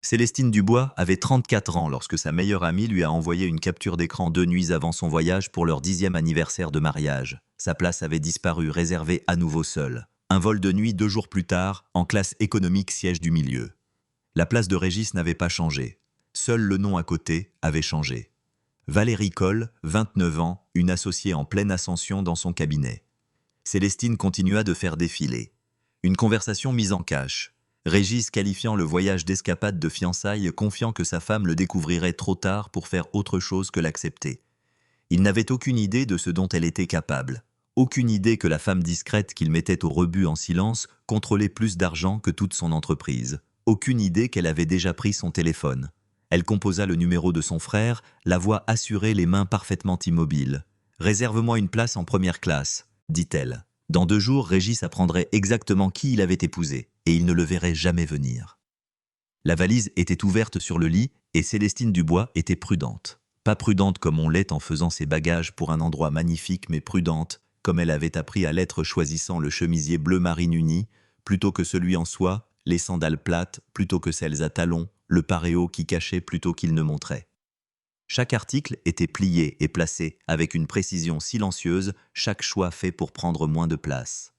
Célestine Dubois avait 34 ans lorsque sa meilleure amie lui a envoyé une capture d'écran 2 nuits avant son voyage pour leur 10e anniversaire de mariage. Sa place avait disparu, réservée à nouveau seule. Un vol de nuit 2 jours plus tard, en classe économique siège du milieu. La place de Régis n'avait pas changé. Seul le nom à côté avait changé. Valérie Coll, 29 ans, une associée en pleine ascension dans son cabinet. Célestine continua de faire défiler. Une conversation mise en cache. Régis qualifiant le voyage d'escapade de fiançailles, confiant que sa femme le découvrirait trop tard pour faire autre chose que l'accepter. Il n'avait aucune idée de ce dont elle était capable. Aucune idée que la femme discrète qu'il mettait au rebut en silence contrôlait plus d'argent que toute son entreprise. Aucune idée qu'elle avait déjà pris son téléphone. Elle composa le numéro de son frère, la voix assurée, les mains parfaitement immobiles. « Réserve-moi une place en première classe », dit-elle. Dans 2 jours, Régis apprendrait exactement qui il avait épousé, et il ne le verrait jamais venir. La valise était ouverte sur le lit, et Célestine Dubois était prudente. Pas prudente comme on l'est en faisant ses bagages pour un endroit magnifique, mais prudente, comme elle avait appris à l'être, choisissant le chemisier bleu marine uni, plutôt que celui en soie, les sandales plates, plutôt que celles à talons, le paréo qui cachait plutôt qu'il ne montrait. Chaque article était plié et placé avec une précision silencieuse, chaque choix fait pour prendre moins de place.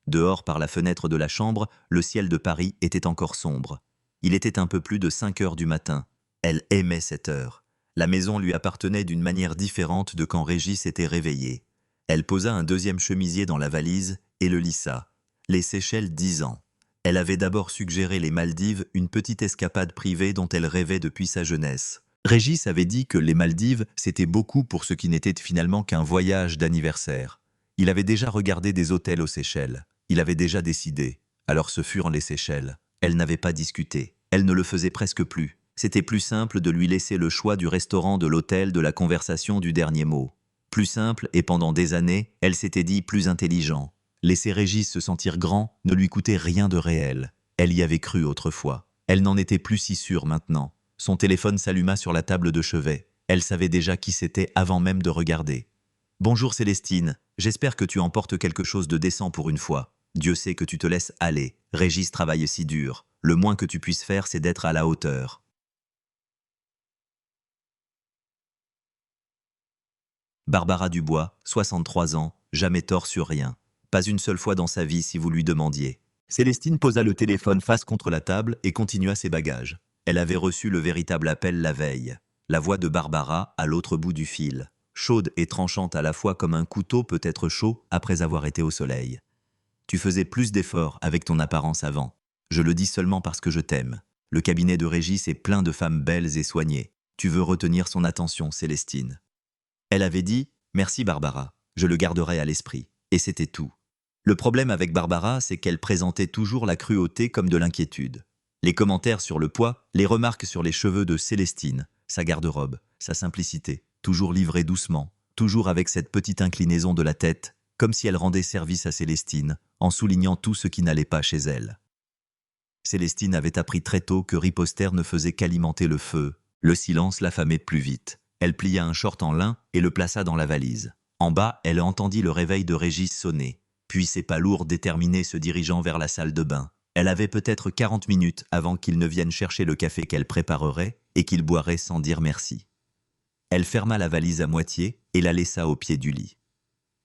Dehors, par la fenêtre de la chambre, le ciel de Paris était encore sombre. Il était un peu plus de 5 heures du matin. Elle aimait cette heure. La maison lui appartenait d'une manière différente de quand Régis était réveillé. Elle posa un 2e chemisier dans la valise et le lissa. Les Seychelles, 10 ans. Elle avait d'abord suggéré les Maldives, une petite escapade privée dont elle rêvait depuis sa jeunesse. Régis avait dit que les Maldives, c'était beaucoup pour ce qui n'était finalement qu'un voyage d'anniversaire. Il avait déjà regardé des hôtels aux Seychelles. Il avait déjà décidé. Alors ce furent les Seychelles. Elle n'avait pas discuté. Elle ne le faisait presque plus. C'était plus simple de lui laisser le choix du restaurant, de l'hôtel, de la conversation, du dernier mot. Plus simple, et pendant des années, elle s'était dit plus intelligent. Laisser Régis se sentir grand ne lui coûtait rien de réel. Elle y avait cru autrefois. Elle n'en était plus si sûre maintenant. Son téléphone s'alluma sur la table de chevet. Elle savait déjà qui c'était avant même de regarder. « Bonjour Célestine, j'espère que tu emportes quelque chose de décent pour une fois. Dieu sait que tu te laisses aller. Régis travaille si dur. Le moins que tu puisses faire, c'est d'être à la hauteur. » Barbara Dubois, 63 ans, jamais tort sur rien. Pas une seule fois dans sa vie si vous lui demandiez. Célestine posa le téléphone face contre la table et continua ses bagages. Elle avait reçu le véritable appel la veille. La voix de Barbara à l'autre bout du fil. Chaude et tranchante à la fois comme un couteau peut être chaud après avoir été au soleil. Tu faisais plus d'efforts avec ton apparence avant. Je le dis seulement parce que je t'aime. Le cabinet de Régis est plein de femmes belles et soignées. Tu veux retenir son attention, Célestine. Elle avait dit « Merci Barbara, je le garderai à l'esprit ». Et c'était tout. Le problème avec Barbara, c'est qu'elle présentait toujours la cruauté comme de l'inquiétude. Les commentaires sur le poids, les remarques sur les cheveux de Célestine, sa garde-robe, sa simplicité, toujours livrée doucement, toujours avec cette petite inclinaison de la tête, comme si elle rendait service à Célestine, en soulignant tout ce qui n'allait pas chez elle. Célestine avait appris très tôt que riposter ne faisait qu'alimenter le feu. Le silence l'affamait plus vite. Elle plia un short en lin et le plaça dans la valise. En bas, elle entendit le réveil de Régis sonner, puis ses pas lourds déterminés se dirigeant vers la salle de bain. Elle avait peut-être 40 minutes avant qu'il ne vienne chercher le café qu'elle préparerait et qu'il boirait sans dire merci. Elle ferma la valise à moitié et la laissa au pied du lit.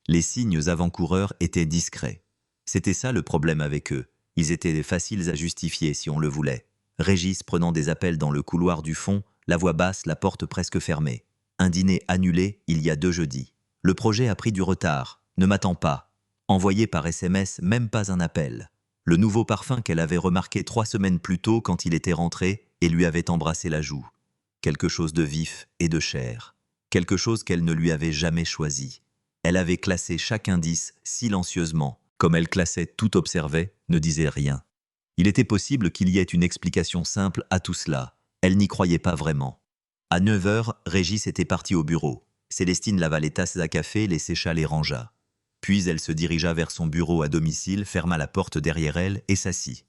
Les signes avant-coureurs étaient discrets. C'était ça le problème avec eux. Ils étaient faciles à justifier si on le voulait. Régis prenant des appels dans le couloir du fond, la voix basse, la porte presque fermée. Un dîner annulé il y a 2 jeudis. Le projet a pris du retard. Ne m'attends pas. Envoyé par SMS, même pas un appel. Le nouveau parfum qu'elle avait remarqué 3 semaines plus tôt quand il était rentré et lui avait embrassé la joue. Quelque chose de vif et de cher. Quelque chose qu'elle ne lui avait jamais choisi. Elle avait classé chaque indice silencieusement. Comme elle classait, tout observait, ne disait rien. Il était possible qu'il y ait une explication simple à tout cela. Elle n'y croyait pas vraiment. À 9 heures, Régis était parti au bureau. Célestine lava les tasses à café, les sécha, les rangea. Puis elle se dirigea vers son bureau à domicile, ferma la porte derrière elle et s'assit.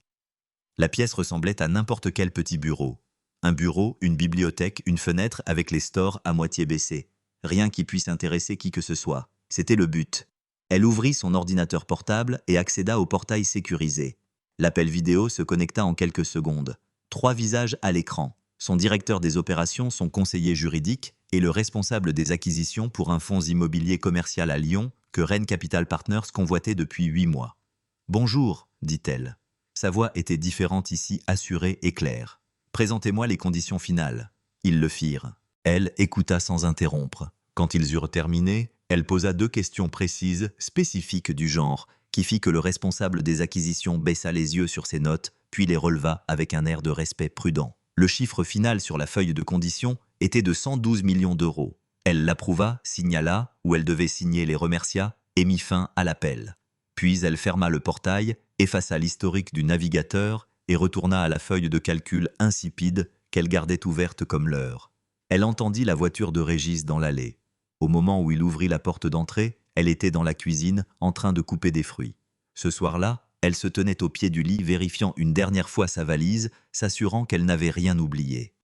La pièce ressemblait à n'importe quel petit bureau. Un bureau, une bibliothèque, une fenêtre avec les stores à moitié baissés. Rien qui puisse intéresser qui que ce soit. C'était le but. Elle ouvrit son ordinateur portable et accéda au portail sécurisé. L'appel vidéo se connecta en quelques secondes. 3 visages à l'écran. Son directeur des opérations, son conseiller juridique et le responsable des acquisitions pour un fonds immobilier commercial à Lyon que Rennes Capital Partners convoitait depuis 8 mois. « Bonjour », dit-elle. Sa voix était différente ici, assurée et claire. « Présentez-moi les conditions finales. » Ils le firent. Elle écouta sans interrompre. Quand ils eurent terminé, elle posa 2 questions précises, spécifiques du genre, qui fit que le responsable des acquisitions baissa les yeux sur ses notes, puis les releva avec un air de respect prudent. Le chiffre final sur la feuille de conditions était de 112 millions d'euros. Elle l'approuva, signala où elle devait signer, les remercia et mit fin à l'appel. Puis elle ferma le portail, effaça l'historique du navigateur et retourna à la feuille de calcul insipide qu'elle gardait ouverte comme l'heure. Elle entendit la voiture de Régis dans l'allée. Au moment où il ouvrit la porte d'entrée, elle était dans la cuisine en train de couper des fruits. Ce soir-là, elle se tenait au pied du lit, vérifiant une dernière fois sa valise, s'assurant qu'elle n'avait rien oublié.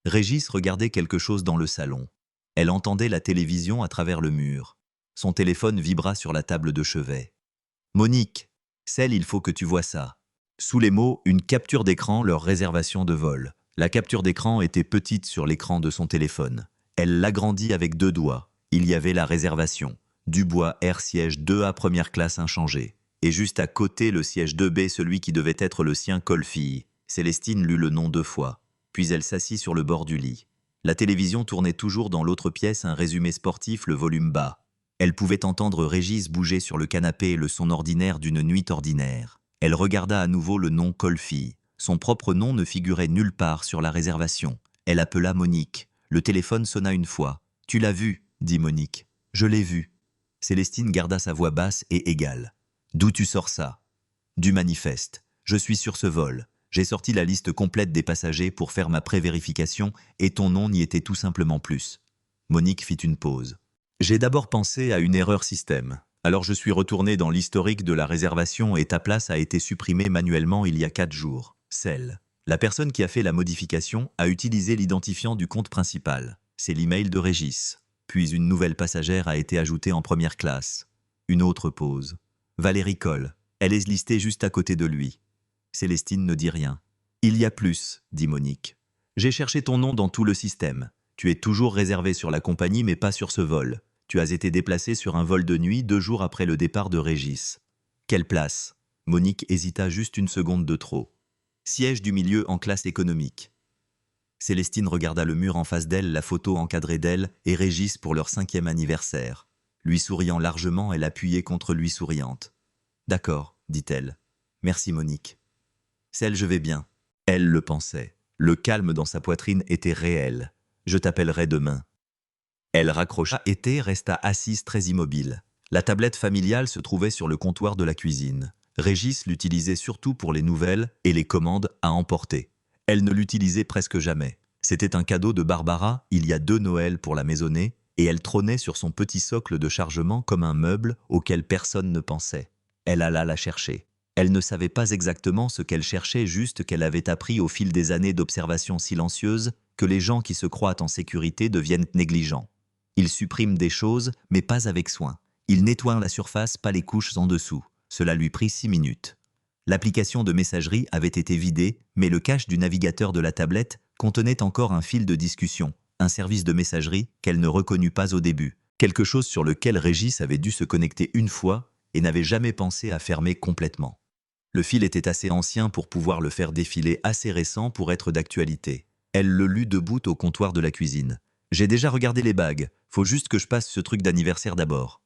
Régis regardait quelque chose dans le salon. Elle entendait la télévision à travers le mur. Son téléphone vibra sur la table de chevet. « Monique, Celle, il faut que tu vois ça. » Sous les mots, une capture d'écran, leur réservation de vol. La capture d'écran était petite sur l'écran de son téléphone. Elle l'agrandit avec 2 doigts. Il y avait la réservation. Dubois Air siège 2A première classe inchangé. Et juste à côté, le siège 2B, celui qui devait être le sien, Colfille. Célestine lut le nom 2 fois. Puis elle s'assit sur le bord du lit. La télévision tournait toujours dans l'autre pièce, un résumé sportif, le volume bas. Elle pouvait entendre Régis bouger sur le canapé, le son ordinaire d'une nuit ordinaire. Elle regarda à nouveau le nom Colfille. Son propre nom ne figurait nulle part sur la réservation. Elle appela Monique. Le téléphone sonna une fois. « Tu l'as vu ?» dit Monique. « Je l'ai vu. » Célestine garda sa voix basse et égale. « D'où tu sors ça ?»« Du manifeste. Je suis sur ce vol. J'ai sorti la liste complète des passagers pour faire ma prévérification et ton nom n'y était tout simplement plus. » Monique fit une pause. « J'ai d'abord pensé à une erreur système. Alors je suis retourné dans l'historique de la réservation et ta place a été supprimée manuellement il y a 4 jours. La personne qui a fait la modification a utilisé l'identifiant du compte principal. C'est l'email de Régis. Puis une nouvelle passagère a été ajoutée en première classe. » Une autre pause. « Valérie Coll. Elle est listée juste à côté de lui. » Célestine ne dit rien. « Il y a plus, » dit Monique. « J'ai cherché ton nom dans tout le système. Tu es toujours réservé sur la compagnie mais pas sur ce vol. Tu as été déplacé sur un vol de nuit 2 jours après le départ de Régis. » « Quelle place ?» Monique hésita juste une seconde de trop. « Siège du milieu en classe économique. » Célestine regarda le mur en face d'elle, la photo encadrée d'elle et Régis pour leur 5e anniversaire. Lui souriant largement, elle appuyait contre lui souriante. « D'accord, » dit-elle. « Merci Monique. » « Je vais bien. » Elle le pensait. Le calme dans sa poitrine était réel. « Je t'appellerai demain. » Elle raccrocha et resta assise très immobile. La tablette familiale se trouvait sur le comptoir de la cuisine. Régis l'utilisait surtout pour les nouvelles et les commandes à emporter. Elle ne l'utilisait presque jamais. C'était un cadeau de Barbara il y a 2 Noëls pour la maisonnée et elle trônait sur son petit socle de chargement comme un meuble auquel personne ne pensait. Elle alla la chercher. Elle ne savait pas exactement ce qu'elle cherchait, juste qu'elle avait appris au fil des années d'observation silencieuse que les gens qui se croient en sécurité deviennent négligents. Ils suppriment des choses, mais pas avec soin. Ils nettoient la surface, pas les couches en dessous. Cela lui prit 6 minutes. L'application de messagerie avait été vidée, mais le cache du navigateur de la tablette contenait encore un fil de discussion, un service de messagerie qu'elle ne reconnut pas au début. Quelque chose sur lequel Régis avait dû se connecter une fois et n'avait jamais pensé à fermer complètement. Le fil était assez ancien pour pouvoir le faire défiler, assez récent pour être d'actualité. Elle le lut debout au comptoir de la cuisine. « J'ai déjà regardé les bagues, faut juste que je passe ce truc d'anniversaire d'abord. »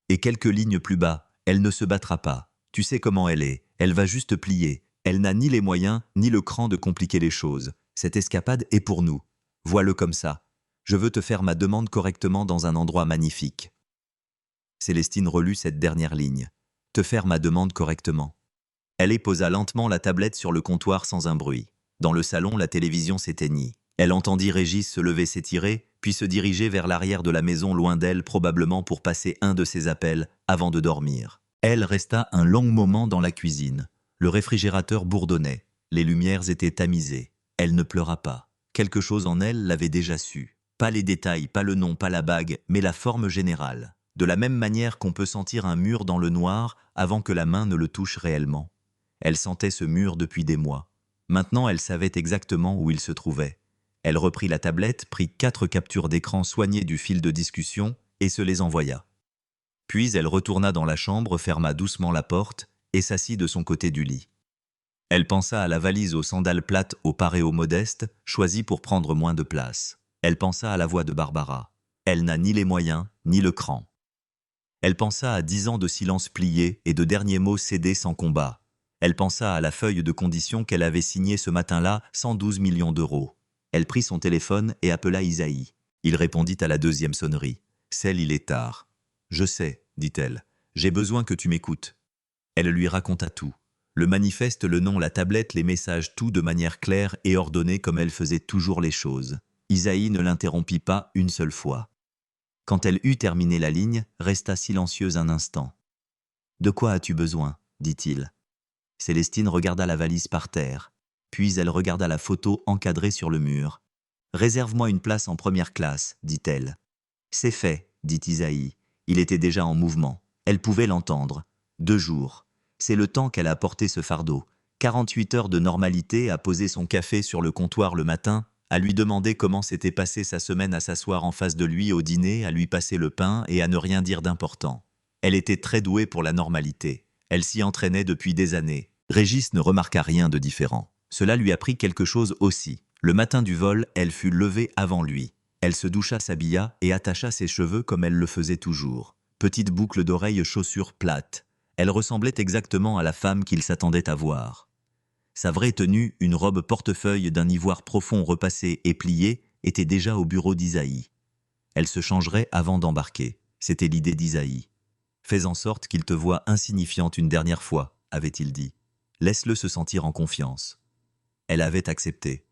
Et quelques lignes plus bas, « Elle ne se battra pas. Tu sais comment elle est, elle va juste plier. Elle n'a ni les moyens, ni le cran de compliquer les choses. Cette escapade est pour nous. Vois-le comme ça. Je veux te faire ma demande correctement dans un endroit magnifique. » Célestine relut cette dernière ligne. « Te faire ma demande correctement. » Elle posa lentement la tablette sur le comptoir sans un bruit. Dans le salon, la télévision s'éteignit. Elle entendit Régis se lever, s'étirer, puis se diriger vers l'arrière de la maison, loin d'elle, probablement pour passer un de ses appels avant de dormir. Elle resta un long moment dans la cuisine. Le réfrigérateur bourdonnait. Les lumières étaient tamisées. Elle ne pleura pas. Quelque chose en elle l'avait déjà su. Pas les détails, pas le nom, pas la bague, mais la forme générale. De la même manière qu'on peut sentir un mur dans le noir avant que la main ne le touche réellement. Elle sentait ce mur depuis des mois. Maintenant, elle savait exactement où il se trouvait. Elle reprit la tablette, prit 4 captures d'écran soignées du fil de discussion et se les envoya. Puis elle retourna dans la chambre, ferma doucement la porte et s'assit de son côté du lit. Elle pensa à la valise aux sandales plates au paréo modeste, choisie pour prendre moins de place. Elle pensa à la voix de Barbara. Elle n'a ni les moyens, ni le cran. Elle pensa à 10 ans de silence plié et de derniers mots cédés sans combat. Elle pensa à la feuille de condition qu'elle avait signée ce matin-là, 112 millions d'euros. Elle prit son téléphone et appela Isaïe. Il répondit à la deuxième sonnerie. « Celle, il est tard. »« Je sais, dit-elle. J'ai besoin que tu m'écoutes. » Elle lui raconta tout. Le manifeste, le nom, la tablette, les messages, tout de manière claire et ordonnée comme elle faisait toujours les choses. Isaïe ne l'interrompit pas une seule fois. Quand elle eut terminé la ligne, resta silencieuse un instant. « De quoi as-tu besoin ?» dit-il. Célestine regarda la valise par terre, puis elle regarda la photo encadrée sur le mur. « Réserve-moi une place en première classe, dit-elle. »« C'est fait, dit Isaïe. Il était déjà en mouvement. Elle pouvait l'entendre. 2 jours. C'est le temps qu'elle a porté ce fardeau. 48 heures de normalité à poser son café sur le comptoir le matin, à lui demander comment s'était passée sa semaine, à s'asseoir en face de lui au dîner, à lui passer le pain et à ne rien dire d'important. Elle était très douée pour la normalité. Elle s'y entraînait depuis des années. Régis ne remarqua rien de différent. Cela lui apprit quelque chose aussi. Le matin du vol, elle fut levée avant lui. Elle se doucha, s'habilla et attacha ses cheveux comme elle le faisait toujours. Petite boucle d'oreille, chaussures plates. Elle ressemblait exactement à la femme qu'il s'attendait à voir. Sa vraie tenue, une robe portefeuille d'un ivoire profond repassé et plié, était déjà au bureau d'Isaïe. Elle se changerait avant d'embarquer. C'était l'idée d'Isaïe. « Fais en sorte qu'il te voie insignifiante une dernière fois, » avait-il dit. « Laisse-le se sentir en confiance. » Elle avait accepté.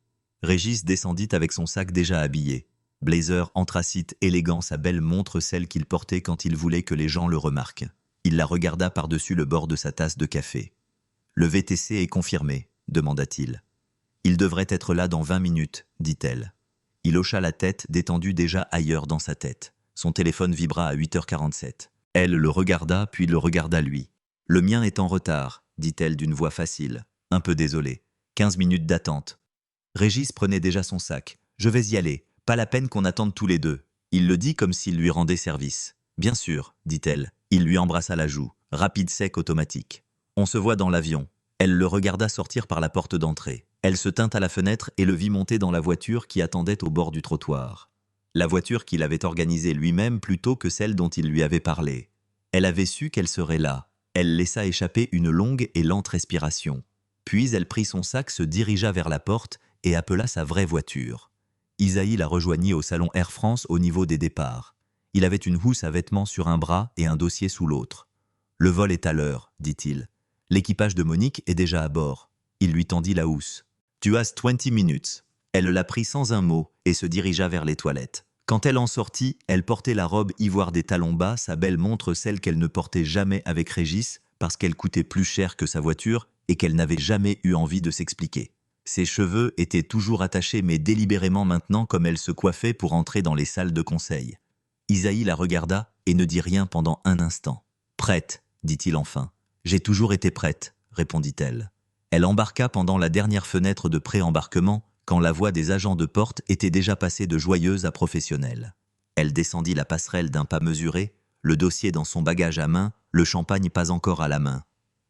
Régis descendit avec son sac déjà habillé. Blazer anthracite élégant, sa belle montre, celle qu'il portait quand il voulait que les gens le remarquent. Il la regarda par-dessus le bord de sa tasse de café. « Le VTC est confirmé, » demanda-t-il. « Il devrait être là dans 20 minutes, dit-elle. Il hocha la tête, détendu déjà ailleurs dans sa tête. Son téléphone vibra à 8h47. Elle le regarda, puis le regarda lui. « Le mien est en retard, » dit-elle d'une voix facile. Un peu désolée. 15 minutes d'attente. Régis prenait déjà son sac. « Je vais y aller. Pas la peine qu'on attende tous les deux. » Il le dit comme s'il lui rendait service. « Bien sûr, » dit-elle. Il lui embrassa la joue. Rapide, sec, automatique. « On se voit dans l'avion. » Elle le regarda sortir par la porte d'entrée. Elle se tint à la fenêtre et le vit monter dans la voiture qui attendait au bord du trottoir. La voiture qu'il avait organisée lui-même plutôt que celle dont il lui avait parlé. Elle avait su qu'elle serait là. Elle laissa échapper une longue et lente respiration. Puis elle prit son sac, se dirigea vers la porte et appela sa vraie voiture. Isaïe la rejoignit au salon Air France au niveau des départs. Il avait une housse à vêtements sur un bras et un dossier sous l'autre. « Le vol est à l'heure, dit-il. L'équipage de Monique est déjà à bord. » Il lui tendit la housse. « Tu as 20 minutes. » Elle la prit sans un mot et se dirigea vers les toilettes. Quand elle en sortit, elle portait la robe ivoire des talons bas, sa belle montre, celle qu'elle ne portait jamais avec Régis parce qu'elle coûtait plus cher que sa voiture et qu'elle n'avait jamais eu envie de s'expliquer. Ses cheveux étaient toujours attachés mais délibérément maintenant comme elle se coiffait pour entrer dans les salles de conseil. Isaïe la regarda et ne dit rien pendant un instant. « Prête, dit-il enfin. « J'ai toujours été prête, répondit-elle. Elle embarqua pendant la dernière fenêtre de pré-embarquement quand la voix des agents de porte était déjà passée de joyeuse à professionnelle. Elle descendit la passerelle d'un pas mesuré, le dossier dans son bagage à main, le champagne pas encore à la main.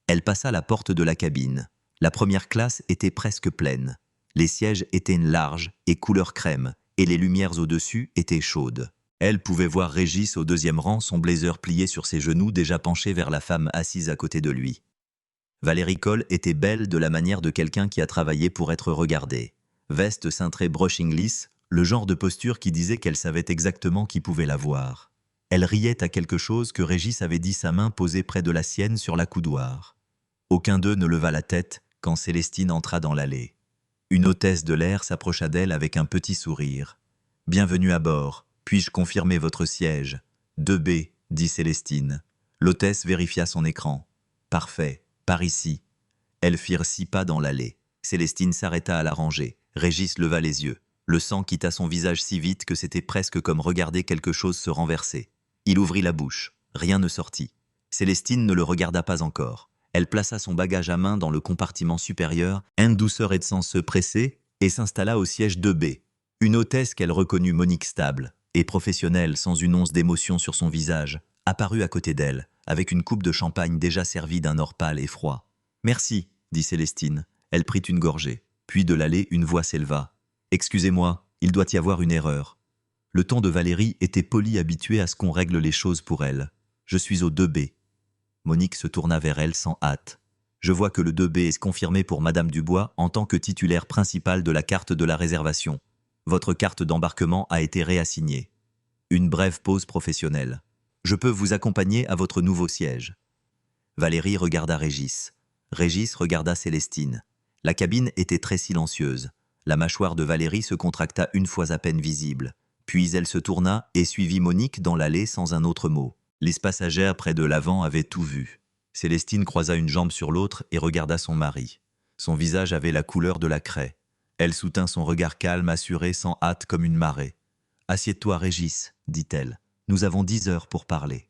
Elle passa la porte de la cabine. La première classe était presque pleine. Les sièges étaient larges et couleur crème, et les lumières au-dessus étaient chaudes. Elle pouvait voir Régis au deuxième rang, son blazer plié sur ses genoux, déjà penché vers la femme assise à côté de lui. Valérie Coll était belle de la manière de quelqu'un qui a travaillé pour être regardée. Veste cintrée brushing lisse, le genre de posture qui disait qu'elle savait exactement qui pouvait la voir. Elle riait à quelque chose que Régis avait dit, sa main posée près de la sienne sur l'accoudoir. Aucun d'eux ne leva la tête quand Célestine entra dans l'allée. Une hôtesse de l'air s'approcha d'elle avec un petit sourire. « Bienvenue à bord. Puis-je confirmer votre siège ?»« 2B, dit Célestine. L'hôtesse vérifia son écran. « Parfait, par ici. » Elles firent 6 pas dans l'allée. Célestine s'arrêta à la rangée. Régis leva les yeux. Le sang quitta son visage si vite que c'était presque comme regarder quelque chose se renverser. Il ouvrit la bouche. Rien ne sortit. Célestine ne le regarda pas encore. Elle plaça son bagage à main dans le compartiment supérieur, en douceur et sans se presser, et s'installa au siège 2B. Une hôtesse qu'elle reconnut Monique stable et professionnelle, sans une once d'émotion sur son visage, apparut à côté d'elle, avec une coupe de champagne déjà servie d'un or pâle et froid. « Merci, dit Célestine. Elle prit une gorgée. Puis de l'allée, une voix s'éleva. « Excusez-moi, il doit y avoir une erreur. » Le ton de Valérie était poli, habitué à ce qu'on règle les choses pour elle. « Je suis au 2B. » Monique se tourna vers elle sans hâte. « Je vois que le 2B est confirmé pour Madame Dubois en tant que titulaire principal de la carte de la réservation. Votre carte d'embarquement a été réassignée. » Une brève pause professionnelle. « Je peux vous accompagner à votre nouveau siège. » Valérie regarda Régis. Régis regarda Célestine. La cabine était très silencieuse. La mâchoire de Valérie se contracta une fois à peine visible. Puis elle se tourna et suivit Monique dans l'allée sans un autre mot. Les passagères près de l'avant avaient tout vu. Célestine croisa une jambe sur l'autre et regarda son mari. Son visage avait la couleur de la craie. Elle soutint son regard calme, assuré, sans hâte comme une marée. « Assieds-toi, Régis, dit-elle. Nous avons 10 heures pour parler. »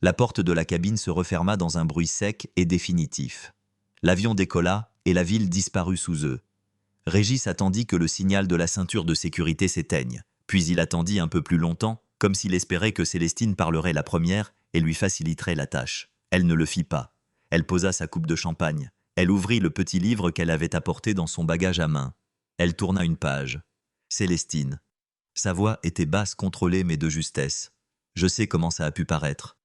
La porte de la cabine se referma dans un bruit sec et définitif. L'avion décolla et la ville disparut sous eux. Régis attendit que le signal de la ceinture de sécurité s'éteigne. Puis il attendit un peu plus longtemps, comme s'il espérait que Célestine parlerait la première et lui faciliterait la tâche. Elle ne le fit pas. Elle posa sa coupe de champagne. Elle ouvrit le petit livre qu'elle avait apporté dans son bagage à main. Elle tourna une page. Célestine. Sa voix était basse, contrôlée, mais de justesse. Je sais comment ça a pu paraître.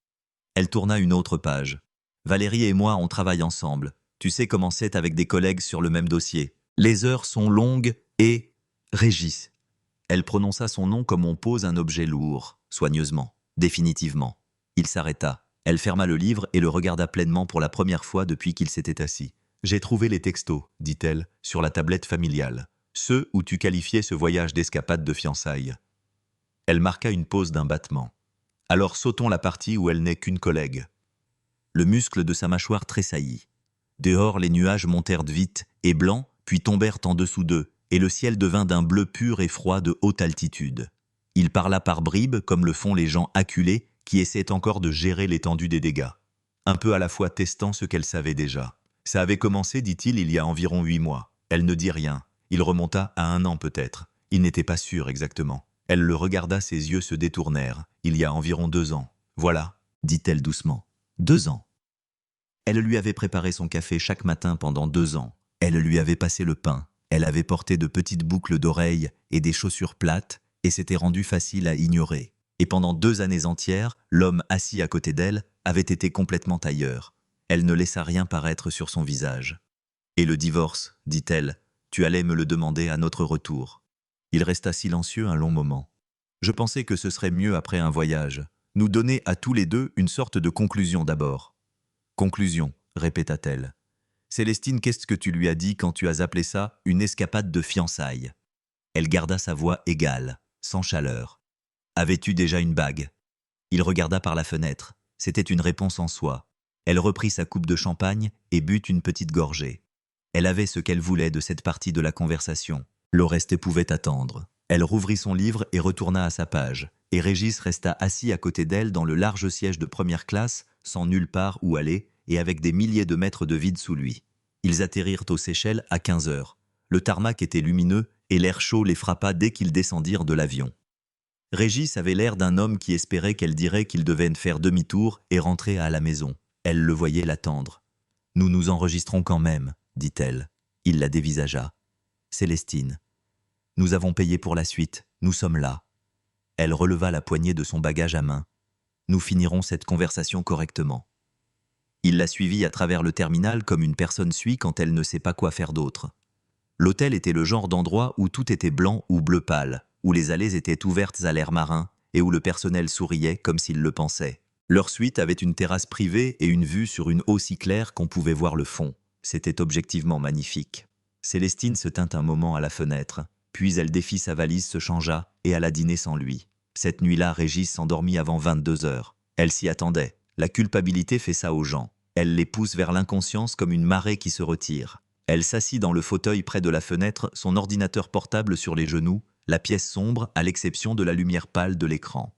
Elle tourna une autre page. Valérie et moi, on travaille ensemble. Tu sais comment c'est avec des collègues sur le même dossier. Les heures sont longues et... Régis. Elle prononça son nom comme on pose un objet lourd, soigneusement, définitivement. Il s'arrêta. Elle ferma le livre et le regarda pleinement pour la première fois depuis qu'il s'était assis. « J'ai trouvé les textos, dit-elle, sur la tablette familiale. Ceux où tu qualifiais ce voyage d'escapade de fiançailles. » Elle marqua une pause d'un battement. « Alors sautons la partie où elle n'est qu'une collègue. » Le muscle de sa mâchoire tressaillit. Dehors, les nuages montèrent vite et blancs, puis tombèrent en dessous d'eux, et le ciel devint d'un bleu pur et froid de haute altitude. Il parla par bribes, comme le font les gens acculés qui essaient encore de gérer l'étendue des dégâts. Un peu à la fois testant ce qu'elle savait déjà. Ça avait commencé, dit-il, il y a environ 8 mois. Elle ne dit rien. Il remonta à 1 an peut-être. Il n'était pas sûr exactement. Elle le regarda, ses yeux se détournèrent. Il y a environ 2 ans. Voilà, dit-elle doucement. 2 ans. Elle lui avait préparé son café chaque matin pendant 2 ans. Elle lui avait passé le pain. Elle avait porté de petites boucles d'oreilles et des chaussures plates, et s'était rendu facile à ignorer. Et pendant 2 années entières, l'homme assis à côté d'elle avait été complètement ailleurs. Elle ne laissa rien paraître sur son visage. « Et le divorce, dit-elle, tu allais me le demander à notre retour. » Il resta silencieux un long moment. « Je pensais que ce serait mieux après un voyage. Nous donner à tous les deux une sorte de conclusion d'abord. » « Conclusion, répéta-t-elle. Célestine, qu'est-ce que tu lui as dit quand tu as appelé ça une escapade de fiançailles? Elle garda sa voix égale, sans chaleur. Avais-tu déjà une bague? Il regarda par la fenêtre. C'était une réponse en soi. Elle reprit sa coupe de champagne et but une petite gorgée. Elle avait ce qu'elle voulait de cette partie de la conversation. Le reste pouvait attendre. Elle rouvrit son livre et retourna à sa page. Et Régis resta assis à côté d'elle dans le large siège de première classe, sans nulle part où aller, et avec des milliers de mètres de vide sous lui. Ils atterrirent aux Seychelles à 15 heures. Le tarmac était lumineux et l'air chaud les frappa dès qu'ils descendirent de l'avion. Régis avait l'air d'un homme qui espérait qu'elle dirait qu'il devait faire demi-tour et rentrer à la maison. Elle le voyait l'attendre. « Nous nous enregistrons quand même, dit-elle. Il la dévisagea. « Célestine. Nous avons payé pour la suite, nous sommes là. » Elle releva la poignée de son bagage à main. « Nous finirons cette conversation correctement. » Il la suivit à travers le terminal comme une personne suit quand elle ne sait pas quoi faire d'autre. L'hôtel était le genre d'endroit où tout était blanc ou bleu pâle, où les allées étaient ouvertes à l'air marin et où le personnel souriait comme s'il le pensait. Leur suite avait une terrasse privée et une vue sur une eau si claire qu'on pouvait voir le fond. C'était objectivement magnifique. Célestine se tint un moment à la fenêtre, puis elle défit sa valise, se changea et alla dîner sans lui. Cette nuit-là, Régis s'endormit avant 22 heures. Elle s'y attendait. La culpabilité fait ça aux gens. Elle les pousse vers l'inconscience comme une marée qui se retire. Elle s'assit dans le fauteuil près de la fenêtre, son ordinateur portable sur les genoux, la pièce sombre à l'exception de la lumière pâle de l'écran.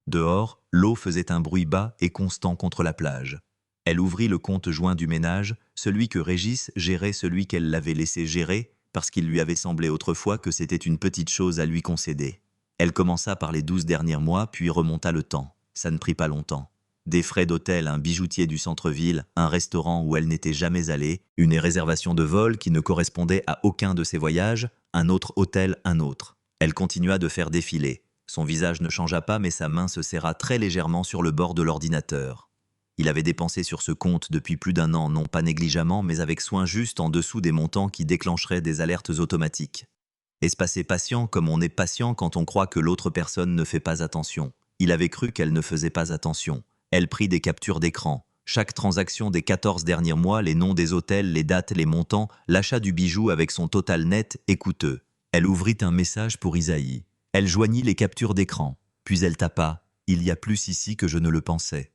Dehors, l'eau faisait un bruit bas et constant contre la plage. Elle ouvrit le compte joint du ménage, celui que Régis gérait, celui qu'elle l'avait laissé gérer, parce qu'il lui avait semblé autrefois que c'était une petite chose à lui concéder. Elle commença par les 12 derniers mois, puis remonta le temps. Ça ne prit pas longtemps. Des frais d'hôtel, un bijoutier du centre-ville, un restaurant où elle n'était jamais allée, une réservation de vol qui ne correspondait à aucun de ses voyages, un autre hôtel, un autre. Elle continua de faire défiler. Son visage ne changea pas, mais sa main se serra très légèrement sur le bord de l'ordinateur. Il avait dépensé sur ce compte depuis plus d'1 an, non pas négligemment, mais avec soin, juste en dessous des montants qui déclencheraient des alertes automatiques. Espacé patient comme on est patient quand on croit que l'autre personne ne fait pas attention. Il avait cru qu'elle ne faisait pas attention. Elle prit des captures d'écran. Chaque transaction des 14 derniers mois, les noms des hôtels, les dates, les montants, l'achat du bijou avec son total net et coûteux. Elle ouvrit un message pour Isaïe. Elle joignit les captures d'écran. Puis elle tapa « Il y a plus ici que je ne le pensais ».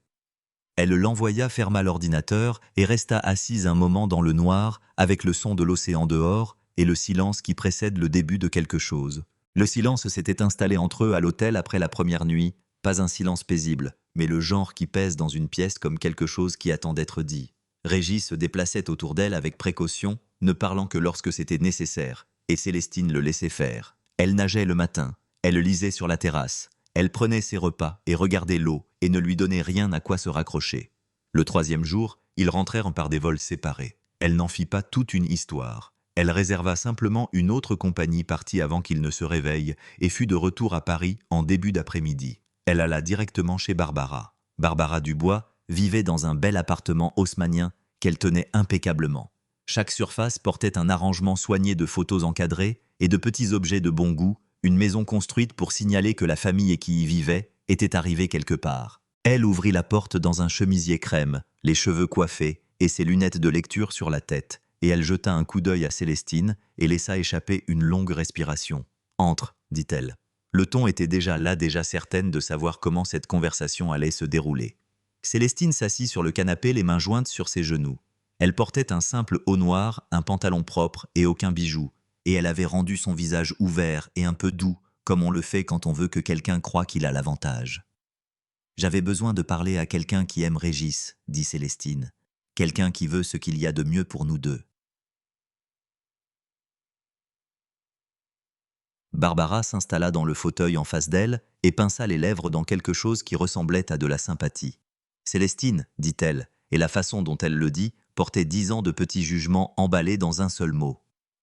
Elle l'envoya, ferma l'ordinateur et resta assise un moment dans le noir, avec le son de l'océan dehors et le silence qui précède le début de quelque chose. Le silence s'était installé entre eux à l'hôtel après la première nuit, pas un silence paisible, mais le genre qui pèse dans une pièce comme quelque chose qui attend d'être dit. Régis se déplaçait autour d'elle avec précaution, ne parlant que lorsque c'était nécessaire, et Célestine le laissait faire. Elle nageait le matin, elle lisait sur la terrasse, elle prenait ses repas et regardait l'eau et ne lui donnait rien à quoi se raccrocher. Le 3e jour, ils rentrèrent par des vols séparés. Elle n'en fit pas toute une histoire. Elle réserva simplement une autre compagnie partie avant qu'il ne se réveille et fut de retour à Paris en début d'après-midi. Elle alla directement chez Barbara. Barbara Dubois vivait dans un bel appartement haussmannien qu'elle tenait impeccablement. Chaque surface portait un arrangement soigné de photos encadrées et de petits objets de bon goût, une maison construite pour signaler que la famille qui y vivait était arrivée quelque part. Elle ouvrit la porte dans un chemisier crème, les cheveux coiffés et ses lunettes de lecture sur la tête, et elle jeta un coup d'œil à Célestine et laissa échapper une longue respiration. « Entre », dit-elle. Le ton était déjà là, déjà certaine de savoir comment cette conversation allait se dérouler. Célestine s'assit sur le canapé, les mains jointes sur ses genoux. Elle portait un simple haut noir, un pantalon propre et aucun bijou, et elle avait rendu son visage ouvert et un peu doux, comme on le fait quand on veut que quelqu'un croie qu'il a l'avantage. « J'avais besoin de parler à quelqu'un qui aime Régis, » dit Célestine. « Quelqu'un qui veut ce qu'il y a de mieux pour nous deux. » Barbara s'installa dans le fauteuil en face d'elle et pinça les lèvres dans quelque chose qui ressemblait à de la sympathie. « Célestine, dit-elle, et la façon dont elle le dit portait 10 ans de petits jugements emballés dans un seul mot.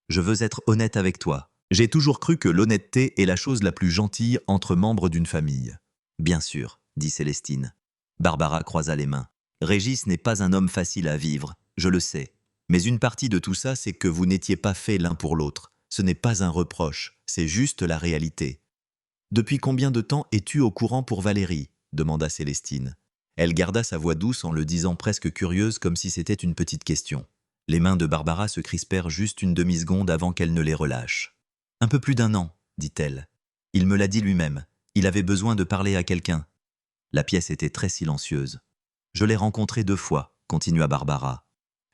Je veux être honnête avec toi. J'ai toujours cru que l'honnêteté est la chose la plus gentille entre membres d'une famille. » Bien sûr, dit Célestine. Barbara croisa les mains. Régis n'est pas un homme facile à vivre, je le sais. Mais une partie de tout ça, c'est que vous n'étiez pas faits l'un pour l'autre. Ce n'est pas un reproche, c'est juste la réalité. « Depuis combien de temps es-tu au courant pour Valérie ?» demanda Célestine. Elle garda sa voix douce en le disant presque curieuse, comme si c'était une petite question. Les mains de Barbara se crispèrent juste une demi-seconde avant qu'elle ne les relâche. « Un peu plus d'1 an, dit-elle. Il me l'a dit lui-même. Il avait besoin de parler à quelqu'un. » La pièce était très silencieuse. « Je l'ai rencontré 2 fois, continua Barbara.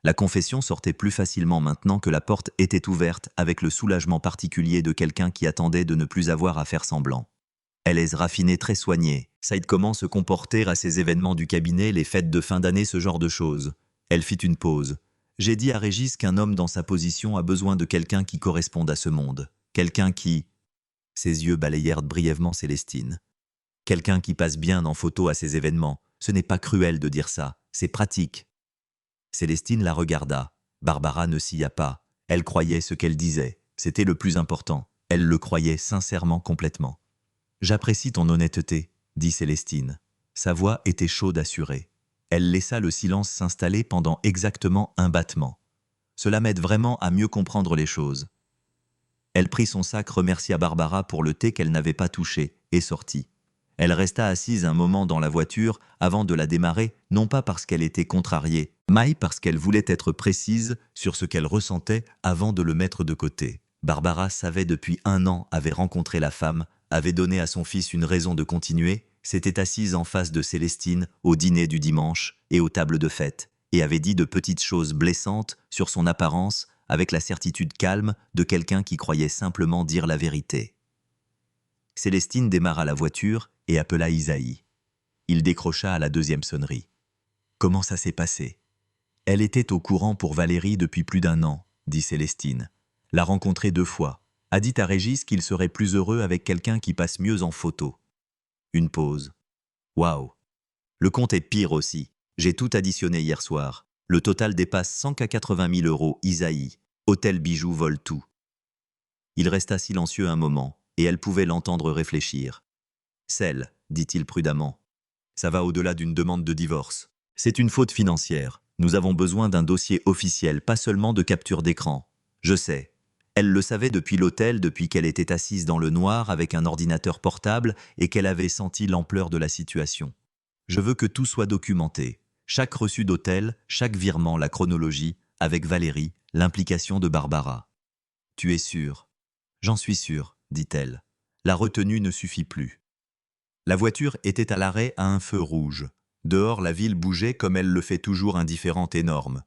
La confession sortait plus facilement maintenant que la porte était ouverte, avec le soulagement particulier de quelqu'un qui attendait de ne plus avoir à faire semblant. Elle est raffinée, très soignée. Saïd, comment se comporter à ces événements du cabinet, les fêtes de fin d'année, ce genre de choses. Elle fit une pause. J'ai dit à Régis qu'un homme dans sa position a besoin de quelqu'un qui corresponde à ce monde. Quelqu'un qui... Ses yeux balayèrent brièvement Célestine. Quelqu'un qui passe bien en photo à ces événements. Ce n'est pas cruel de dire ça, c'est pratique. Célestine la regarda. Barbara ne sia pas. Elle croyait ce qu'elle disait. C'était le plus important. Elle le croyait sincèrement, complètement. « J'apprécie ton honnêteté, » dit Célestine. Sa voix était chaude, assurée. Elle laissa le silence s'installer pendant exactement un battement. Cela m'aide vraiment à mieux comprendre les choses. Elle prit son sac, remercia Barbara pour le thé qu'elle n'avait pas touché, et sortit. Elle resta assise un moment dans la voiture avant de la démarrer, non pas parce qu'elle était contrariée, mais parce qu'elle voulait être précise sur ce qu'elle ressentait avant de le mettre de côté. Barbara savait depuis 1 an, avait rencontré la femme, avait donné à son fils une raison de continuer, s'était assise en face de Célestine au dîner du dimanche et aux tables de fête, et avait dit de petites choses blessantes sur son apparence avec la certitude calme de quelqu'un qui croyait simplement dire la vérité. Célestine démarra la voiture et appela Isaïe. Il décrocha à la 2e sonnerie. Comment ça s'est passé? Elle était au courant pour Valérie depuis plus d'1 an, dit Célestine. L'a rencontré 2 fois. A dit à Régis qu'il serait plus heureux avec quelqu'un qui passe mieux en photo. Une pause. Waouh! Le compte est pire aussi. J'ai tout additionné hier soir. Le total dépasse 180 000 € Isaïe. Hôtel bijoux vole tout. Il resta silencieux un moment, et elle pouvait l'entendre réfléchir. Celle, dit-il prudemment. Ça va au-delà d'une demande de divorce. C'est une faute financière. Nous avons besoin d'un dossier officiel, pas seulement de capture d'écran. Je sais. Elle le savait depuis l'hôtel, depuis qu'elle était assise dans le noir avec un ordinateur portable et qu'elle avait senti l'ampleur de la situation. Je veux que tout soit documenté. Chaque reçu d'hôtel, chaque virement, la chronologie, avec Valérie, l'implication de Barbara. Tu es sûr? J'en suis sûre, dit-elle. La retenue ne suffit plus. La voiture était à l'arrêt à un feu rouge. Dehors, la ville bougeait comme elle le fait toujours, indifférente, énorme.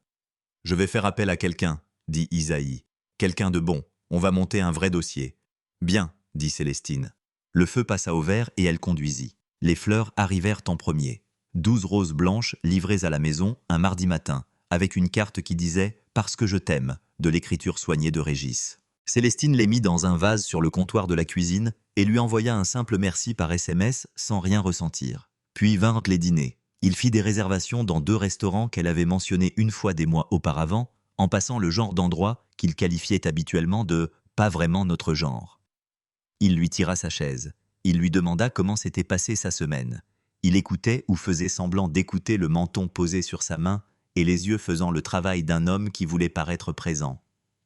Je vais faire appel à quelqu'un, dit Isaïe. Quelqu'un de bon. On va monter un vrai dossier. Bien, dit Célestine. Le feu passa au vert et elle conduisit. Les fleurs arrivèrent en premier. 12 roses blanches livrées à la maison un mardi matin, avec une carte qui disait « Parce que je t'aime » de l'écriture soignée de Régis. Célestine les mit dans un vase sur le comptoir de la cuisine et lui envoya un simple merci par SMS sans rien ressentir. Puis vinrent les dîners. Il fit des réservations dans 2 restaurants qu'elle avait mentionnés une fois des mois auparavant, en passant le genre d'endroit qu'il qualifiait habituellement de « pas vraiment notre genre ». Il lui tira sa chaise. Il lui demanda comment s'était passée sa semaine. Il écoutait ou faisait semblant d'écouter, le menton posé sur sa main et les yeux faisant le travail d'un homme qui voulait paraître présent.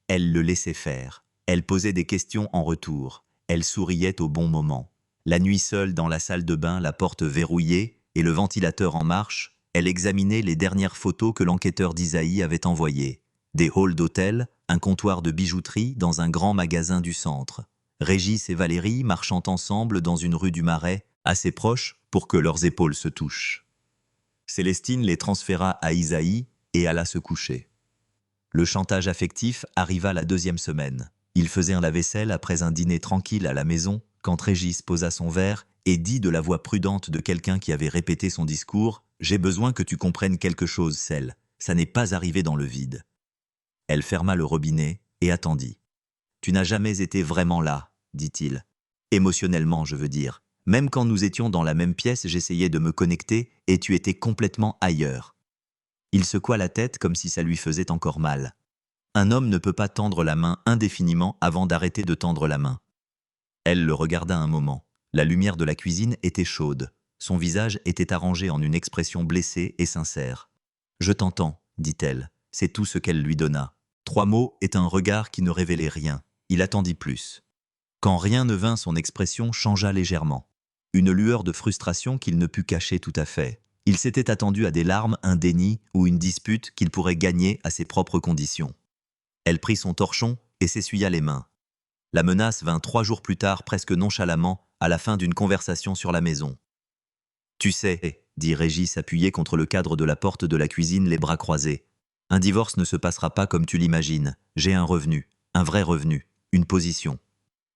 Elle le laissait faire. Elle posait des questions en retour. Elle souriait au bon moment. La nuit seule dans la salle de bain, la porte verrouillée et le ventilateur en marche, elle examinait les dernières photos que l'enquêteur d'Isaïe avait envoyées. Des halls d'hôtel, un comptoir de bijouterie dans un grand magasin du centre. Régis et Valérie marchant ensemble dans une rue du Marais, assez proches pour que leurs épaules se touchent. Célestine les transféra à Isaïe et alla se coucher. Le chantage affectif arriva la 2e semaine. Il faisait un lave-vaisselle après un dîner tranquille à la maison, quand Régis posa son verre et dit de la voix prudente de quelqu'un qui avait répété son discours « J'ai besoin que tu comprennes quelque chose, Celle. Ça n'est pas arrivé dans le vide. » Elle ferma le robinet et attendit. « Tu n'as jamais été vraiment là, dit-il. Émotionnellement, je veux dire. Même quand nous étions dans la même pièce, j'essayais de me connecter et tu étais complètement ailleurs. » Il secoua la tête comme si ça lui faisait encore mal. Un homme ne peut pas tendre la main indéfiniment avant d'arrêter de tendre la main. Elle le regarda un moment. La lumière de la cuisine était chaude. Son visage était arrangé en une expression blessée et sincère. « Je t'entends, dit-elle. » C'est tout ce qu'elle lui donna. 3 mots et un regard qui ne révélaient rien. Il attendit plus. Quand rien ne vint, son expression changea légèrement. Une lueur de frustration qu'il ne put cacher tout à fait. Il s'était attendu à des larmes, un déni ou une dispute qu'il pourrait gagner à ses propres conditions. Elle prit son torchon et s'essuya les mains. La menace vint 3 jours plus tard, presque nonchalamment, à la fin d'une conversation sur la maison. « Tu sais, » dit Régis appuyé contre le cadre de la porte de la cuisine, les bras croisés. « Un divorce ne se passera pas comme tu l'imagines. J'ai un revenu, un vrai revenu, une position. »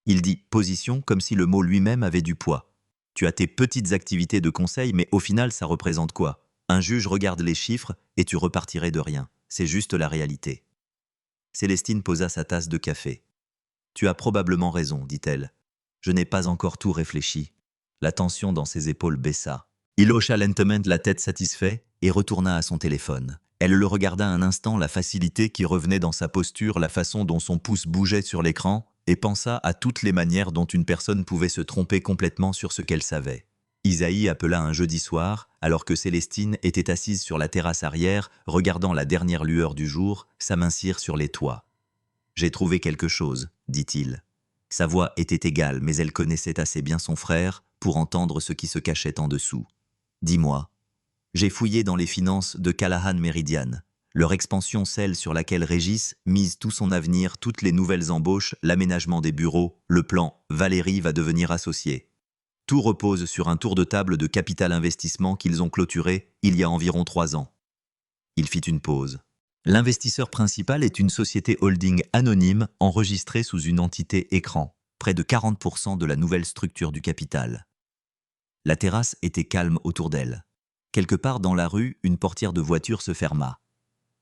Il dit « position » comme si le mot lui-même avait du poids. Tu as tes petites activités de conseil, mais au final, ça représente quoi? Un juge regarde les chiffres et tu repartirais de rien. C'est juste la réalité. Célestine posa sa tasse de café. Tu as probablement raison, dit-elle. Je n'ai pas encore tout réfléchi. La tension dans ses épaules baissa. Il hocha lentement la tête satisfait et retourna à son téléphone. Elle le regarda un instant, la facilité qui revenait dans sa posture, la façon dont son pouce bougeait sur l'écran, et pensa à toutes les manières dont une personne pouvait se tromper complètement sur ce qu'elle savait. Isaïe appela un jeudi soir, alors que Célestine était assise sur la terrasse arrière, regardant la dernière lueur du jour s'amincir sur les toits. « J'ai trouvé quelque chose, dit-il. » Sa voix était égale, mais elle connaissait assez bien son frère pour entendre ce qui se cachait en dessous. « Dis-moi. » J'ai fouillé dans les finances de Callahan Meridian. Leur expansion, celle sur laquelle Régis mise tout son avenir, toutes les nouvelles embauches, l'aménagement des bureaux, le plan, Valérie va devenir associée. Tout repose sur un tour de table de capital investissement qu'ils ont clôturé il y a environ 3 ans. Il fit une pause. L'investisseur principal est une société holding anonyme enregistrée sous une entité écran, près de 40% de la nouvelle structure du capital. La terrasse était calme autour d'elle. Quelque part dans la rue, une portière de voiture se ferma.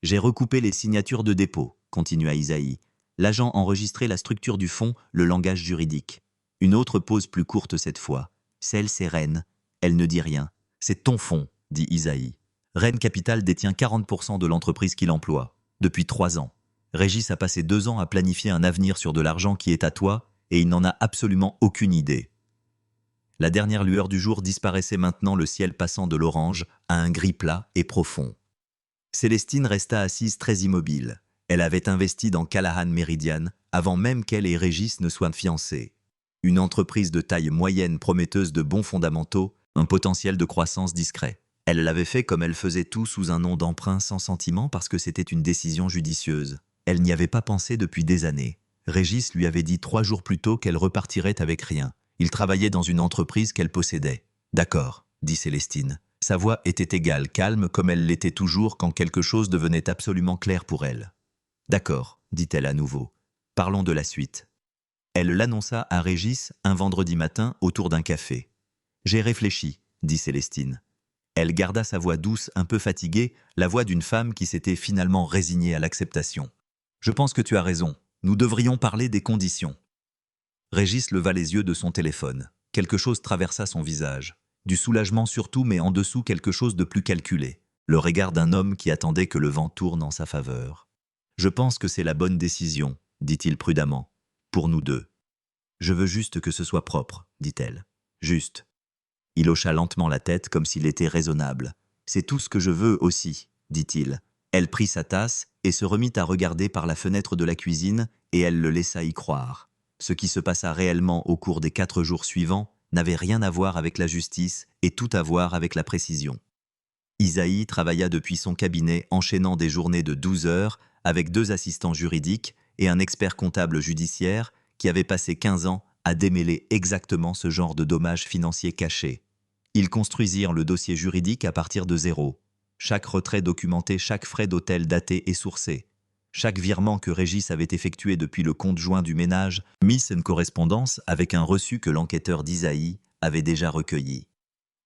J'ai recoupé les signatures de dépôt, continua Isaïe. L'agent enregistrait la structure du fonds, le langage juridique. Une autre pause plus courte cette fois. Celle, c'est Rennes. Elle ne dit rien. C'est ton fonds, dit Isaïe. Rennes Capital détient 40% de l'entreprise qu'il emploie, depuis 3 ans. Régis a passé 2 ans à planifier un avenir sur de l'argent qui est à toi, et il n'en a absolument aucune idée. La dernière lueur du jour disparaissait maintenant, le ciel passant de l'orange à un gris plat et profond. Célestine resta assise très immobile. Elle avait investi dans Callahan Meridian avant même qu'elle et Régis ne soient fiancés. Une entreprise de taille moyenne prometteuse de bons fondamentaux, un potentiel de croissance discret. Elle l'avait fait comme elle faisait tout sous un nom d'emprunt sans sentiment parce que c'était une décision judicieuse. Elle n'y avait pas pensé depuis des années. Régis lui avait dit 3 jours plus tôt qu'elle repartirait avec rien. Il travaillait dans une entreprise qu'elle possédait. « D'accord », dit Célestine. Sa voix était égale, calme comme elle l'était toujours quand quelque chose devenait absolument clair pour elle. « D'accord », dit-elle à nouveau. « Parlons de la suite. » Elle l'annonça à Régis un vendredi matin autour d'un café. « J'ai réfléchi », dit Célestine. Elle garda sa voix douce, un peu fatiguée, la voix d'une femme qui s'était finalement résignée à l'acceptation. « Je pense que tu as raison. Nous devrions parler des conditions. » Régis leva les yeux de son téléphone. Quelque chose traversa son visage. Du soulagement surtout, mais en dessous quelque chose de plus calculé. Le regard d'un homme qui attendait que le vent tourne en sa faveur. « Je pense que c'est la bonne décision, » dit-il prudemment. « Pour nous deux. »« Je veux juste que ce soit propre, » dit-elle. « Juste. » Il hocha lentement la tête comme s'il était raisonnable. « C'est tout ce que je veux aussi, » dit-il. Elle prit sa tasse et se remit à regarder par la fenêtre de la cuisine, et elle le laissa y croire. Ce qui se passa réellement au cours des 4 jours suivants n'avait rien à voir avec la justice et tout à voir avec la précision. Isaïe travailla depuis son cabinet, enchaînant des journées de 12 heures avec 2 assistants juridiques et un expert comptable judiciaire qui avait passé 15 ans à démêler exactement ce genre de dommages financiers cachés. Ils construisirent le dossier juridique à partir de zéro. Chaque retrait documenté, chaque frais d'hôtel daté et sourcé. Chaque virement que Régis avait effectué depuis le compte joint du ménage mis en correspondance avec un reçu que l'enquêteur d'Isaïe avait déjà recueilli.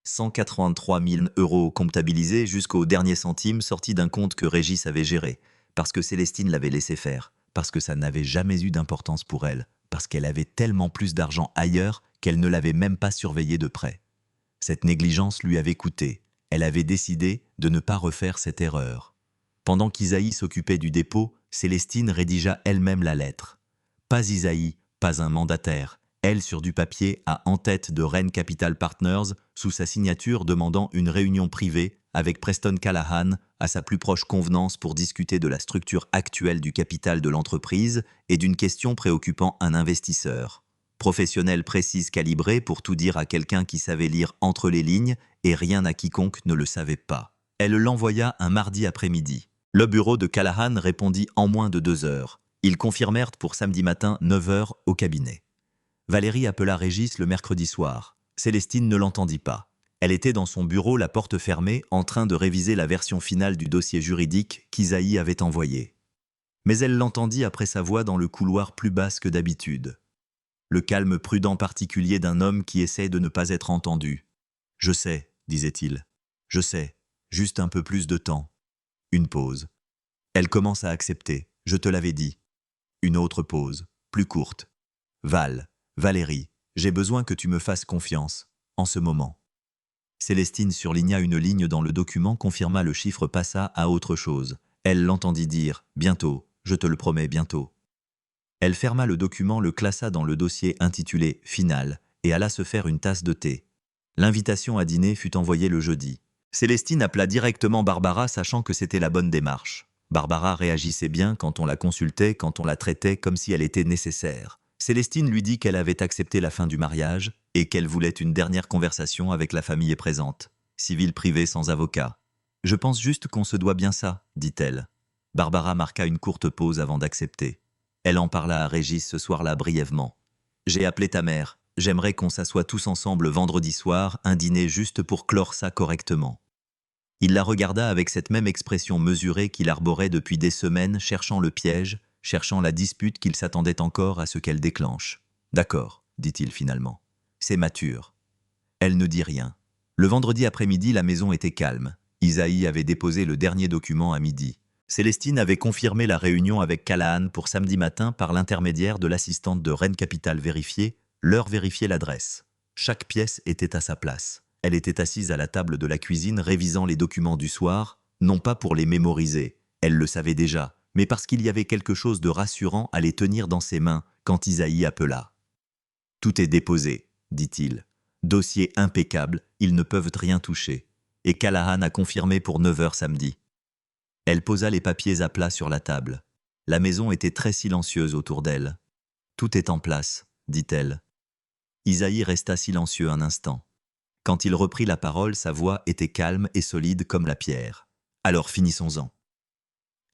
183 000 € comptabilisés jusqu'au dernier centime sortis d'un compte que Régis avait géré, parce que Célestine l'avait laissé faire, parce que ça n'avait jamais eu d'importance pour elle, parce qu'elle avait tellement plus d'argent ailleurs qu'elle ne l'avait même pas surveillé de près. Cette négligence lui avait coûté. Elle avait décidé de ne pas refaire cette erreur. Pendant qu'Isaïe s'occupait du dépôt, Célestine rédigea elle-même la lettre. Pas Isaïe, pas un mandataire. Elle, sur du papier, a en tête de Rennes Capital Partners, sous sa signature demandant une réunion privée avec Preston Callahan à sa plus proche convenance pour discuter de la structure actuelle du capital de l'entreprise et d'une question préoccupant un investisseur. Professionnelle précise calibrée pour tout dire à quelqu'un qui savait lire entre les lignes et rien à quiconque ne le savait pas. Elle l'envoya un mardi après-midi. Le bureau de Callahan répondit en moins de 2 heures. Ils confirmèrent pour samedi matin 9 heures au cabinet. Valérie appela Régis le mercredi soir. Célestine ne l'entendit pas. Elle était dans son bureau, la porte fermée, en train de réviser la version finale du dossier juridique qu'Isaïe avait envoyé. Mais elle l'entendit après sa voix dans le couloir plus basse que d'habitude. Le calme prudent particulier d'un homme qui essaie de ne pas être entendu. « Je sais, » disait-il. « Je sais, juste un peu plus de temps. » Une pause. Elle commence à accepter. « Je te l'avais dit. » Une autre pause, plus courte. « Valérie, j'ai besoin que tu me fasses confiance, en ce moment. » Célestine surligna une ligne dans le document, confirma le chiffre, passa à autre chose. Elle l'entendit dire « Bientôt, je te le promets, bientôt. » Elle ferma le document, le classa dans le dossier intitulé « Final » et alla se faire une tasse de thé. L'invitation à dîner fut envoyée le jeudi. Célestine appela directement Barbara, sachant que c'était la bonne démarche. Barbara réagissait bien quand on la consultait, quand on la traitait comme si elle était nécessaire. Célestine lui dit qu'elle avait accepté la fin du mariage et qu'elle voulait une dernière conversation avec la famille présente. Civil privé sans avocat. « Je pense juste qu'on se doit bien ça, » dit-elle. Barbara marqua une courte pause avant d'accepter. Elle en parla à Régis ce soir-là brièvement. « J'ai appelé ta mère. J'aimerais qu'on s'assoie tous ensemble vendredi soir, un dîner juste pour clore ça correctement. » Il la regarda avec cette même expression mesurée qu'il arborait depuis des semaines, cherchant le piège, cherchant la dispute qu'il s'attendait encore à ce qu'elle déclenche. « D'accord, dit-il finalement. C'est mature. » Elle ne dit rien. Le vendredi après-midi, la maison était calme. Isaïe avait déposé le dernier document à midi. Célestine avait confirmé la réunion avec Callahan pour samedi matin par l'intermédiaire de l'assistante de Rennes Capital vérifiée, leur vérifier l'adresse. Chaque pièce était à sa place. Elle était assise à la table de la cuisine révisant les documents du soir, non pas pour les mémoriser, elle le savait déjà, mais parce qu'il y avait quelque chose de rassurant à les tenir dans ses mains quand Isaïe appela. « Tout est déposé », dit-il. « Dossier impeccable, ils ne peuvent rien toucher. » Et Callahan a confirmé pour 9 heures samedi. Elle posa les papiers à plat sur la table. La maison était très silencieuse autour d'elle. « Tout est en place », dit-elle. Isaïe resta silencieux un instant. Quand il reprit la parole, sa voix était calme et solide comme la pierre. « Alors finissons-en. »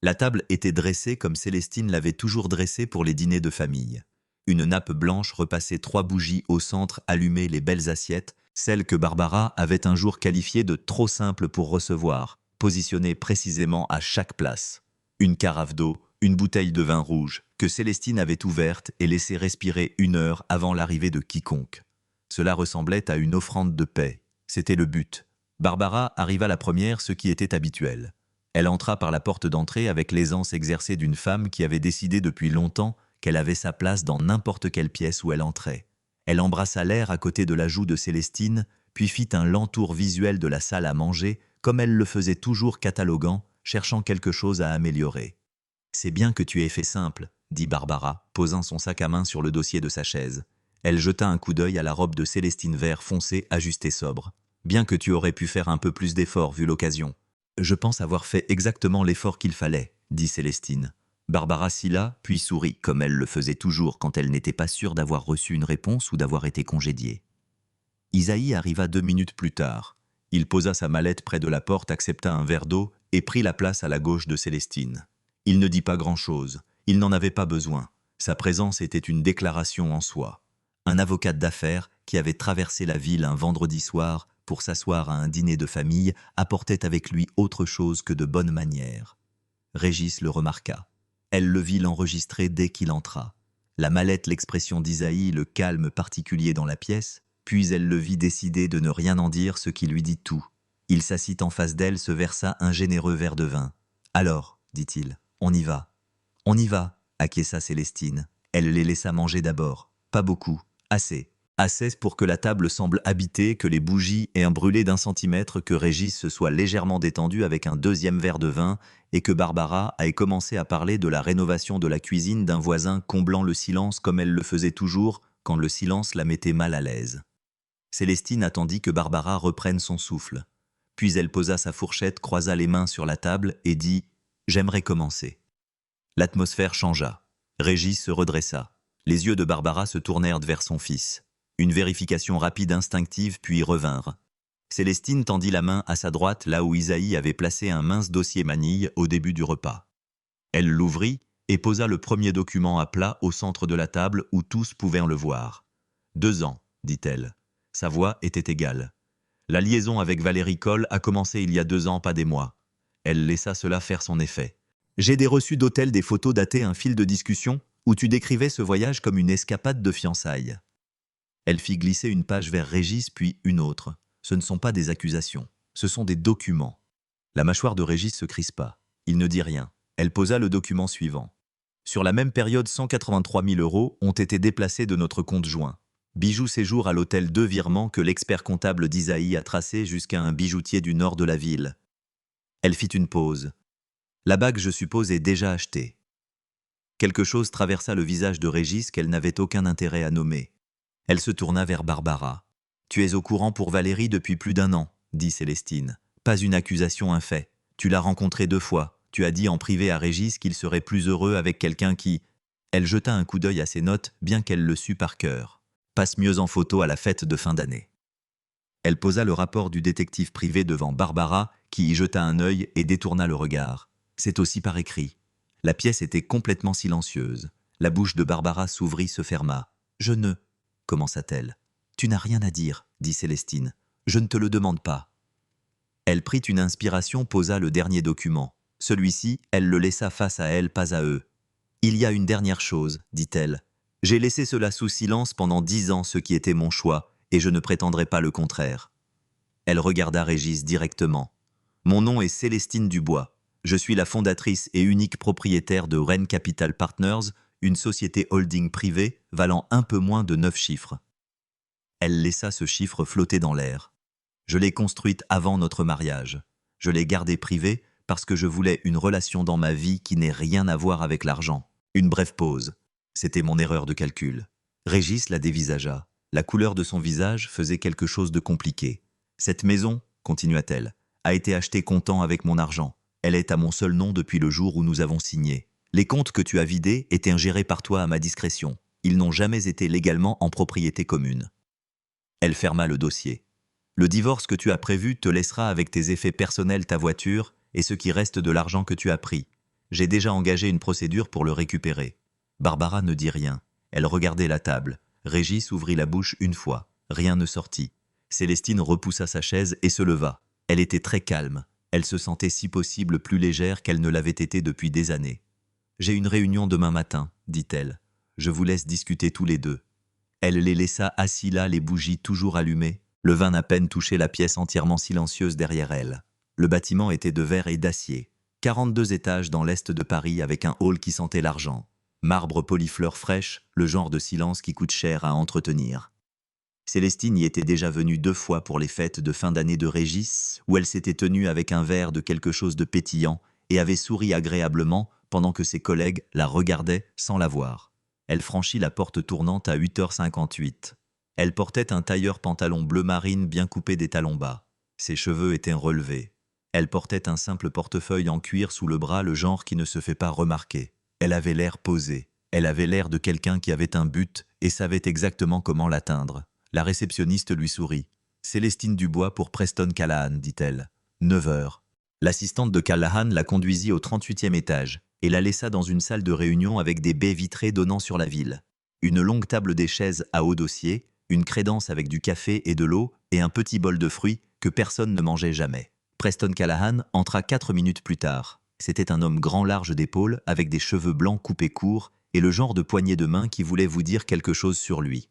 La table était dressée comme Célestine l'avait toujours dressée pour les dîners de famille. Une nappe blanche repassait 3 bougies au centre allumaient les belles assiettes, celles que Barbara avait un jour qualifiées de trop simples pour recevoir, positionnées précisément à chaque place. Une carafe d'eau, une bouteille de vin rouge, que Célestine avait ouverte et laissée respirer 1 heure avant l'arrivée de quiconque. Cela ressemblait à une offrande de paix. C'était le but. Barbara arriva la première, ce qui était habituel. Elle entra par la porte d'entrée avec l'aisance exercée d'une femme qui avait décidé depuis longtemps qu'elle avait sa place dans n'importe quelle pièce où elle entrait. Elle embrassa l'air à côté de la joue de Célestine, puis fit un lent tour visuel de la salle à manger, comme elle le faisait toujours cataloguant, cherchant quelque chose à améliorer. « C'est bien que tu aies fait simple, » dit Barbara, posant son sac à main sur le dossier de sa chaise. Elle jeta un coup d'œil à la robe de Célestine vert foncé, ajustée sobre. « Bien que tu aurais pu faire un peu plus d'efforts vu l'occasion. »« Je pense avoir fait exactement l'effort qu'il fallait, » dit Célestine. Barbara silla, puis sourit, comme elle le faisait toujours quand elle n'était pas sûre d'avoir reçu une réponse ou d'avoir été congédiée. Isaïe arriva 2 minutes plus tard. Il posa sa mallette près de la porte, accepta un verre d'eau et prit la place à la gauche de Célestine. Il ne dit pas grand-chose. Il n'en avait pas besoin. Sa présence était une déclaration en soi. Un avocat d'affaires qui avait traversé la ville un vendredi soir pour s'asseoir à un dîner de famille apportait avec lui autre chose que de bonnes manières. Régis le remarqua. Elle le vit l'enregistrer dès qu'il entra. La mallette, l'expression d'Isaïe, le calme particulier dans la pièce, puis elle le vit décider de ne rien en dire, ce qui lui dit tout. Il s'assit en face d'elle, se versa un généreux verre de vin. « Alors, dit-il, on y va. »« On y va, » acquiesça Célestine. Elle les laissa manger d'abord. Pas beaucoup. Assez. Assez pour que la table semble habitée, que les bougies aient un brûlé d'1 centimètre, que Régis se soit légèrement détendu avec un 2e verre de vin et que Barbara ait commencé à parler de la rénovation de la cuisine d'un voisin comblant le silence comme elle le faisait toujours quand le silence la mettait mal à l'aise. Célestine attendit que Barbara reprenne son souffle. Puis elle posa sa fourchette, croisa les mains sur la table et dit « J'aimerais commencer ». L'atmosphère changea. Régis se redressa. Les yeux de Barbara se tournèrent vers son fils. Une vérification rapide instinctive puis revinrent. Célestine tendit la main à sa droite là où Isaïe avait placé un mince dossier manille au début du repas. Elle l'ouvrit et posa le premier document à plat au centre de la table où tous pouvaient le voir. « 2 ans, dit-elle. Sa voix était égale. La liaison avec Valérie Coll a commencé il y a 2 ans, pas des mois. Elle laissa cela faire son effet. J'ai des reçus d'hôtel, des photos datées, un fil de discussion où tu décrivais ce voyage comme une escapade de fiançailles. Elle fit glisser une page vers Régis puis une autre. Ce ne sont pas des accusations, ce sont des documents. La mâchoire de Régis se crispa. Il ne dit rien. Elle posa le document suivant. Sur la même période, 183 000 € ont été déplacés de notre compte joint. Bijoux séjour à l'hôtel 2 virements que l'expert comptable d'Isaïe a tracé jusqu'à un bijoutier du nord de la ville. Elle fit une pause. La bague, je suppose, est déjà achetée. Quelque chose traversa le visage de Régis qu'elle n'avait aucun intérêt à nommer. Elle se tourna vers Barbara. « Tu es au courant pour Valérie depuis plus d'1 an, » dit Célestine. « Pas une accusation, un fait. Tu l'as rencontré 2 fois. Tu as dit en privé à Régis qu'il serait plus heureux avec quelqu'un qui... » Elle jeta un coup d'œil à ses notes, bien qu'elle le sût par cœur. « Passe mieux en photo à la fête de fin d'année. » Elle posa le rapport du détective privé devant Barbara, qui y jeta un œil et détourna le regard. C'est aussi par écrit. La pièce était complètement silencieuse. La bouche de Barbara s'ouvrit, se ferma. « Je ne... » commença-t-elle. « Tu n'as rien à dire, » dit Célestine. « Je ne te le demande pas. » Elle prit une inspiration, posa le dernier document. Celui-ci, elle le laissa face à elle, pas à eux. « Il y a une dernière chose, » dit-elle. « J'ai laissé cela sous silence pendant 10 ans, ce qui était mon choix, et je ne prétendrai pas le contraire. » Elle regarda Régis directement. « Mon nom est Célestine Dubois. Je suis la fondatrice et unique propriétaire de Rennes Capital Partners, une société holding privée valant un peu moins de 9 chiffres. » Elle laissa ce chiffre flotter dans l'air. « Je l'ai construite avant notre mariage. Je l'ai gardée privée parce que je voulais une relation dans ma vie qui n'ait rien à voir avec l'argent. » Une brève pause. C'était mon erreur de calcul. Régis la dévisagea. La couleur de son visage faisait quelque chose de compliqué. « Cette maison, continua-t-elle, a été achetée comptant avec mon argent. Elle est à mon seul nom depuis le jour où nous avons signé. Les comptes que tu as vidés étaient gérés par toi à ma discrétion. Ils n'ont jamais été légalement en propriété commune. » Elle ferma le dossier. « Le divorce que tu as prévu te laissera avec tes effets personnels ta voiture et ce qui reste de l'argent que tu as pris. J'ai déjà engagé une procédure pour le récupérer. » Barbara ne dit rien. Elle regardait la table. Régis ouvrit la bouche une fois. Rien ne sortit. Célestine repoussa sa chaise et se leva. Elle était très calme. Elle se sentait si possible plus légère qu'elle ne l'avait été depuis des années. « J'ai une réunion demain matin, dit-elle. Je vous laisse discuter tous les deux. » Elle les laissa assis là, les bougies toujours allumées. Le vin à peine touchait la pièce entièrement silencieuse derrière elle. Le bâtiment était de verre et d'acier. 42 étages dans l'est de Paris avec un hall qui sentait l'argent. Marbre polifleur fraîche, le genre de silence qui coûte cher à entretenir. Célestine y était déjà venue 2 fois pour les fêtes de fin d'année de Régis, où elle s'était tenue avec un verre de quelque chose de pétillant et avait souri agréablement pendant que ses collègues la regardaient sans la voir. Elle franchit la porte tournante à 8h58. Elle portait un tailleur pantalon bleu marine bien coupé des talons bas. Ses cheveux étaient relevés. Elle portait un simple portefeuille en cuir sous le bras, le genre qui ne se fait pas remarquer. Elle avait l'air posée. Elle avait l'air de quelqu'un qui avait un but et savait exactement comment l'atteindre. La réceptionniste lui sourit. « Célestine Dubois pour Preston Callahan, dit-elle. 9h. L'assistante de Callahan la conduisit au 38e étage et la laissa dans une salle de réunion avec des baies vitrées donnant sur la ville. Une longue table des chaises à haut dossier, une crédence avec du café et de l'eau et un petit bol de fruits que personne ne mangeait jamais. Preston Callahan entra 4 minutes plus tard. C'était un homme grand large d'épaules avec des cheveux blancs coupés courts et le genre de poignée de main qui voulait vous dire quelque chose sur lui.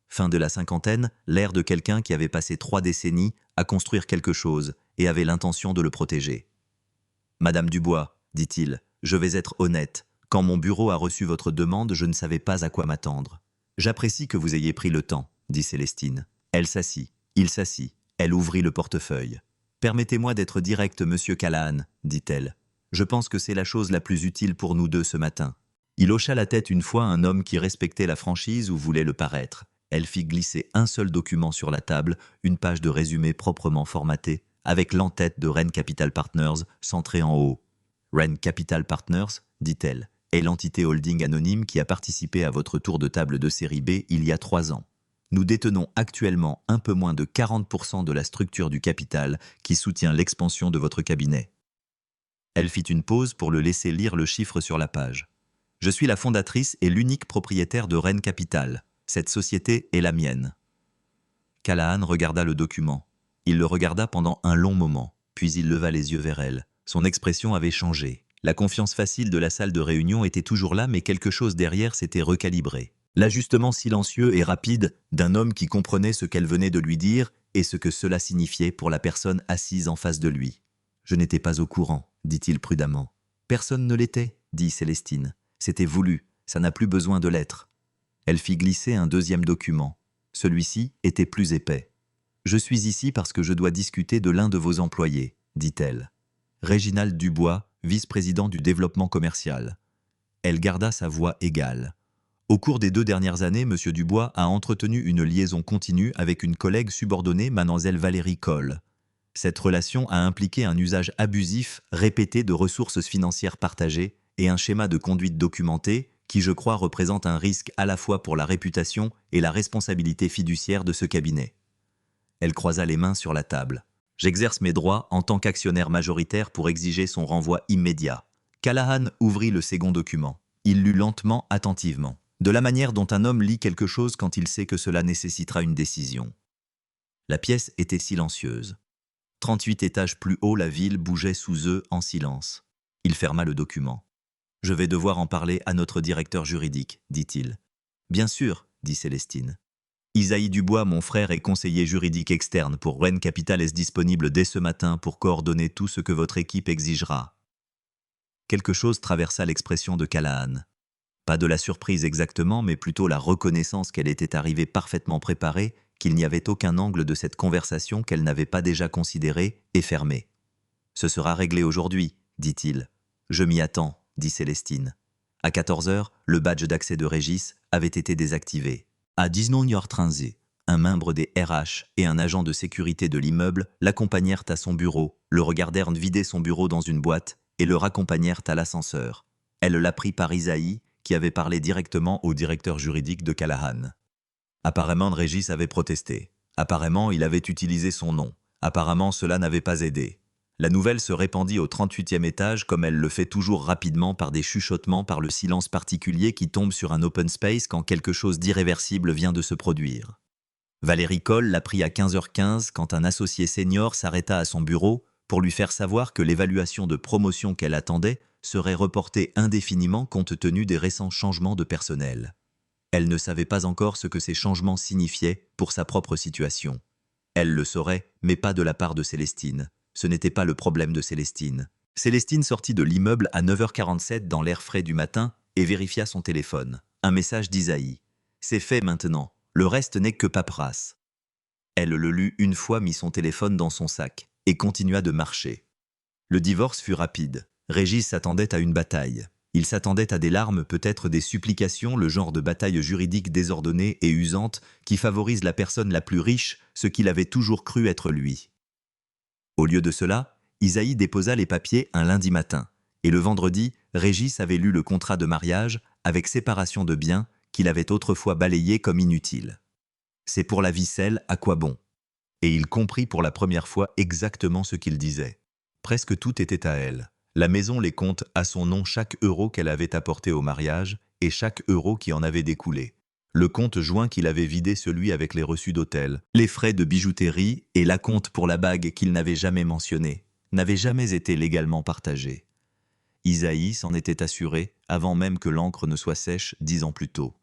Fin de la cinquantaine, l'air de quelqu'un qui avait passé 3 décennies à construire quelque chose et avait l'intention de le protéger. « Madame Dubois, dit-il, je vais être honnête. Quand mon bureau a reçu votre demande, je ne savais pas à quoi m'attendre. J'apprécie que vous ayez pris le temps, dit Célestine. Elle s'assit. Il s'assit. Elle ouvrit le portefeuille. Permettez-moi d'être directe, monsieur Callahan, dit-elle. Je pense que c'est la chose la plus utile pour nous deux ce matin. Il hocha la tête une fois, un homme qui respectait la franchise ou voulait le paraître. Elle fit glisser un seul document sur la table, une page de résumé proprement formatée, avec l'entête de Rennes Capital Partners centrée en haut. « Rennes Capital Partners, dit-elle, est l'entité holding anonyme qui a participé à votre tour de table de série B il y a 3 ans. Nous détenons actuellement un peu moins de 40% de la structure du capital qui soutient l'expansion de votre cabinet. » Elle fit une pause pour le laisser lire le chiffre sur la page. « Je suis la fondatrice et l'unique propriétaire de Rennes Capital. Cette société est la mienne. » Callahan regarda le document. Il le regarda pendant un long moment, puis il leva les yeux vers elle. Son expression avait changé. La confiance facile de la salle de réunion était toujours là, mais quelque chose derrière s'était recalibré. L'ajustement silencieux et rapide d'un homme qui comprenait ce qu'elle venait de lui dire et ce que cela signifiait pour la personne assise en face de lui. « Je n'étais pas au courant, dit-il prudemment. »« Personne ne l'était, dit Célestine. C'était voulu, ça n'a plus besoin de l'être. » Elle fit glisser un deuxième document. Celui-ci était plus épais. « Je suis ici parce que je dois discuter de l'un de vos employés, dit-elle. Réginald Dubois, vice-président du développement commercial. » Elle garda sa voix égale. Au cours des 2 dernières années, M. Dubois a entretenu une liaison continue avec une collègue subordonnée, Mademoiselle Valérie Coll. Cette relation a impliqué un usage abusif, répété de ressources financières partagées et un schéma de conduite documenté qui, je crois, représente un risque à la fois pour la réputation et la responsabilité fiduciaire de ce cabinet. Elle croisa les mains sur la table. « J'exerce mes droits en tant qu'actionnaire majoritaire pour exiger son renvoi immédiat. » Callahan ouvrit le second document. Il lut lentement, attentivement, de la manière dont un homme lit quelque chose quand il sait que cela nécessitera une décision. La pièce était silencieuse. 38 étages plus haut, la ville bougeait sous eux en silence. Il ferma le document. « Je vais devoir en parler à notre directeur juridique, dit-il. »« Bien sûr, dit Célestine. Isaïe Dubois, mon frère, est conseiller juridique externe pour Ren Capital, est disponible dès ce matin pour coordonner tout ce que votre équipe exigera. Quelque chose traversa l'expression de Callahan. Pas de la surprise exactement, mais plutôt la reconnaissance qu'elle était arrivée parfaitement préparée, qu'il n'y avait aucun angle de cette conversation qu'elle n'avait pas déjà considéré et fermé. « Ce sera réglé aujourd'hui, dit-il. Je m'y attends, dit Célestine. À 14 heures, le badge d'accès de Régis avait été désactivé. À 19h30, un membre des RH et un agent de sécurité de l'immeuble l'accompagnèrent à son bureau, le regardèrent vider son bureau dans une boîte et le raccompagnèrent à l'ascenseur. Elle l'apprit par Isaïe, qui avait parlé directement au directeur juridique de Callahan. Apparemment, Régis avait protesté. Apparemment, il avait utilisé son nom. Apparemment, cela n'avait pas aidé. La nouvelle se répandit au 38e étage comme elle le fait toujours rapidement par des chuchotements, par le silence particulier qui tombe sur un open space quand quelque chose d'irréversible vient de se produire. Valérie Coll l'apprit à 15h15 quand un associé senior s'arrêta à son bureau pour lui faire savoir que l'évaluation de promotion qu'elle attendait serait reportée indéfiniment compte tenu des récents changements de personnel. Elle ne savait pas encore ce que ces changements signifiaient pour sa propre situation. Elle le saurait, mais pas de la part de Célestine. Ce n'était pas le problème de Célestine. Célestine sortit de l'immeuble à 9h47 dans l'air frais du matin et vérifia son téléphone. Un message d'Isaïe. « C'est fait maintenant. Le reste n'est que paperasse. » Elle le lut une fois, mit son téléphone dans son sac et continua de marcher. Le divorce fut rapide. Régis s'attendait à une bataille. Il s'attendait à des larmes, peut-être des supplications, le genre de bataille juridique désordonnée et usante qui favorise la personne la plus riche, ce qu'il avait toujours cru être lui. Au lieu de cela, Isaïe déposa les papiers un lundi matin, et le vendredi, Régis avait lu le contrat de mariage avec séparation de biens qu'il avait autrefois balayé comme inutile. C'est pour la vicelle, à quoi bon? Et il comprit pour la première fois exactement ce qu'il disait. Presque tout était à elle. La maison les compte à son nom, chaque euro qu'elle avait apporté au mariage et chaque euro qui en avait découlé. Le compte joint qu'il avait vidé, celui avec les reçus d'hôtel, les frais de bijouterie et l'acompte pour la bague qu'il n'avait jamais mentionné, n'avaient jamais été légalement partagés. Isaïe s'en était assuré avant même que l'encre ne soit sèche 10 ans plus tôt.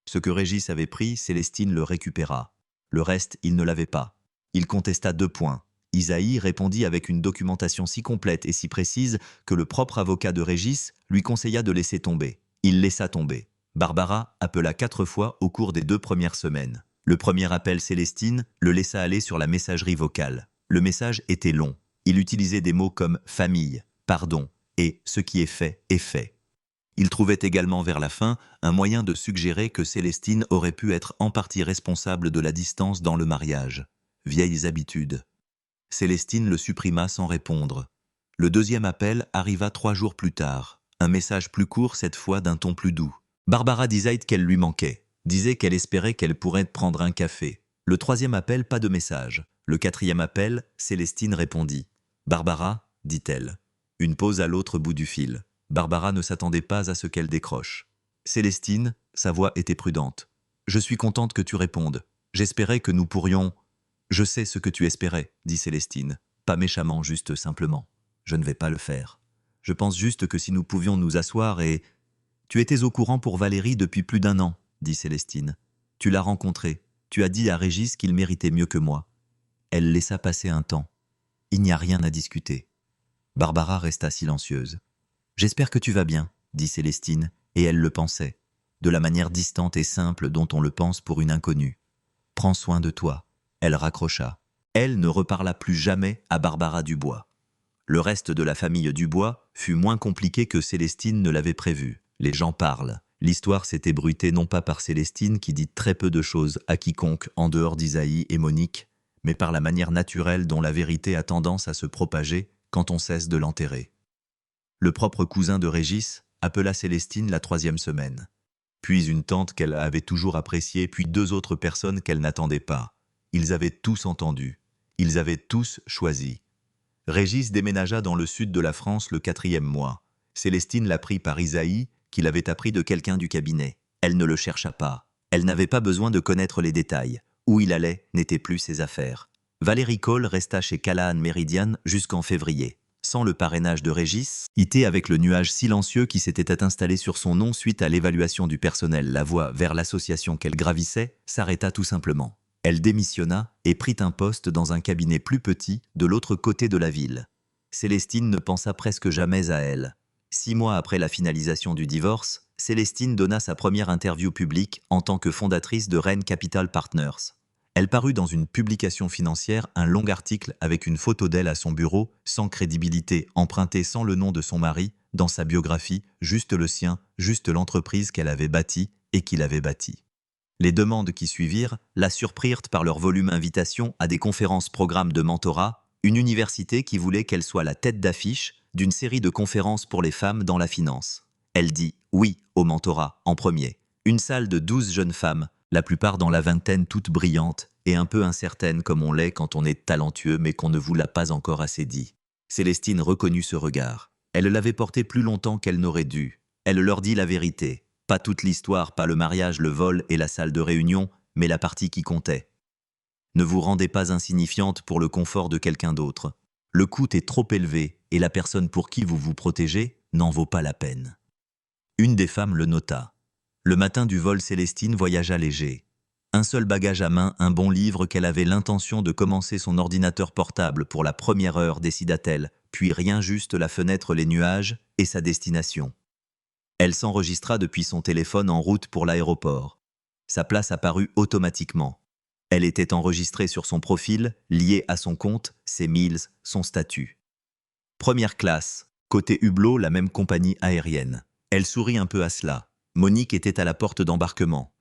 Ce que Régis avait pris, Célestine le récupéra. Le reste, il ne l'avait pas. Il contesta 2 points. Isaïe répondit avec une documentation si complète et si précise que le propre avocat de Régis lui conseilla de laisser tomber. Il laissa tomber. Barbara appela 4 fois au cours des 2 premières semaines. Le premier appel, Célestine le laissa aller sur la messagerie vocale. Le message était long. Il utilisait des mots comme « famille »,« pardon » et « ce qui est fait est fait ». Il trouvait également vers la fin un moyen de suggérer que Célestine aurait pu être en partie responsable de la distance dans le mariage. Vieilles habitudes. Célestine le supprima sans répondre. Le deuxième appel arriva 3 jours plus tard. Un message plus court, cette fois d'un ton plus doux. Barbara disait qu'elle lui manquait. Disait qu'elle espérait qu'elle pourrait prendre un café. Le troisième appel, pas de message. Le quatrième appel, Célestine répondit. « Barbara » dit-elle. Une pause à l'autre bout du fil. Barbara ne s'attendait pas à ce qu'elle décroche. Célestine, sa voix était prudente. « Je suis contente que tu répondes. J'espérais que nous pourrions... » « Je sais ce que tu espérais, » dit Célestine. Pas méchamment, juste simplement. « Je ne vais pas le faire. Je pense juste que si nous pouvions nous asseoir et... » « Tu étais au courant pour Valérie depuis plus d'1 an, » dit Célestine. « Tu l'as rencontré. Tu as dit à Régis qu'il méritait mieux que moi. » Elle laissa passer un temps. Il n'y a rien à discuter. Barbara resta silencieuse. « J'espère que tu vas bien, » dit Célestine, et elle le pensait, de la manière distante et simple dont on le pense pour une inconnue. « Prends soin de toi. » Elle raccrocha. Elle ne reparla plus jamais à Barbara Dubois. Le reste de la famille Dubois fut moins compliqué que Célestine ne l'avait prévu. Les gens parlent. L'histoire s'est ébruitée non pas par Célestine qui dit très peu de choses à quiconque en dehors d'Isaïe et Monique, mais par la manière naturelle dont la vérité a tendance à se propager quand on cesse de l'enterrer. Le propre cousin de Régis appela Célestine la 3e semaine. Puis une tante qu'elle avait toujours appréciée, puis 2 autres personnes qu'elle n'attendait pas. Ils avaient tous entendu. Ils avaient tous choisi. Régis déménagea dans le sud de la France le 4e mois. Célestine l'apprit par Isaïe, qui l'avait appris de quelqu'un du cabinet. Elle ne le chercha pas. Elle n'avait pas besoin de connaître les détails. Où il allait n'était plus ses affaires. Valérie Coll resta chez Callahan Meridian jusqu'en février. sans le parrainage de Régis, IT avec le nuage silencieux qui s'était installé sur son nom suite à l'évaluation du personnel. La voie vers l'association qu'elle gravissait s'arrêta tout simplement. Elle démissionna et prit un poste dans un cabinet plus petit de l'autre côté de la ville. Célestine ne pensa presque jamais à elle. 6 mois après la finalisation du divorce, Célestine donna sa première interview publique en tant que fondatrice de Rennes Capital Partners. Elle parut dans une publication financière un long article avec une photo d'elle à son bureau, sans crédibilité, emprunté sans le nom de son mari, dans sa biographie, juste le sien, juste l'entreprise qu'elle avait bâtie et qu'il avait bâtie. Les demandes qui suivirent la surprirent par leur volume invitation à des conférences programmes de mentorat, une université qui voulait qu'elle soit la tête d'affiche d'une série de conférences pour les femmes dans la finance. Elle dit oui au mentorat en premier. Une salle de 12 jeunes femmes, la plupart dans la vingtaine, toutes brillantes et un peu incertaines comme on l'est quand on est talentueux mais qu'on ne vous l'a pas encore assez dit. Célestine reconnut ce regard. Elle l'avait porté plus longtemps qu'elle n'aurait dû. Elle leur dit la vérité. Pas toute l'histoire, pas le mariage, le vol et la salle de réunion, mais la partie qui comptait. Ne vous rendez pas insignifiante pour le confort de quelqu'un d'autre. Le coût est trop élevé et la personne pour qui vous vous protégez n'en vaut pas la peine. Une des femmes le nota. Le matin du vol, Célestine voyagea léger. Un seul bagage à main, un bon livre qu'elle avait l'intention de commencer son ordinateur portable pour la première heure, décida-t-elle, puis rien, juste la fenêtre, les nuages et sa destination. Elle s'enregistra depuis son téléphone en route pour l'aéroport. Sa place apparut automatiquement. Elle était enregistrée sur son profil, liée à son compte, ses milles, son statut. Première classe, côté Hublot, la même compagnie aérienne. Elle sourit un peu à cela. Monique était à la porte d'embarquement.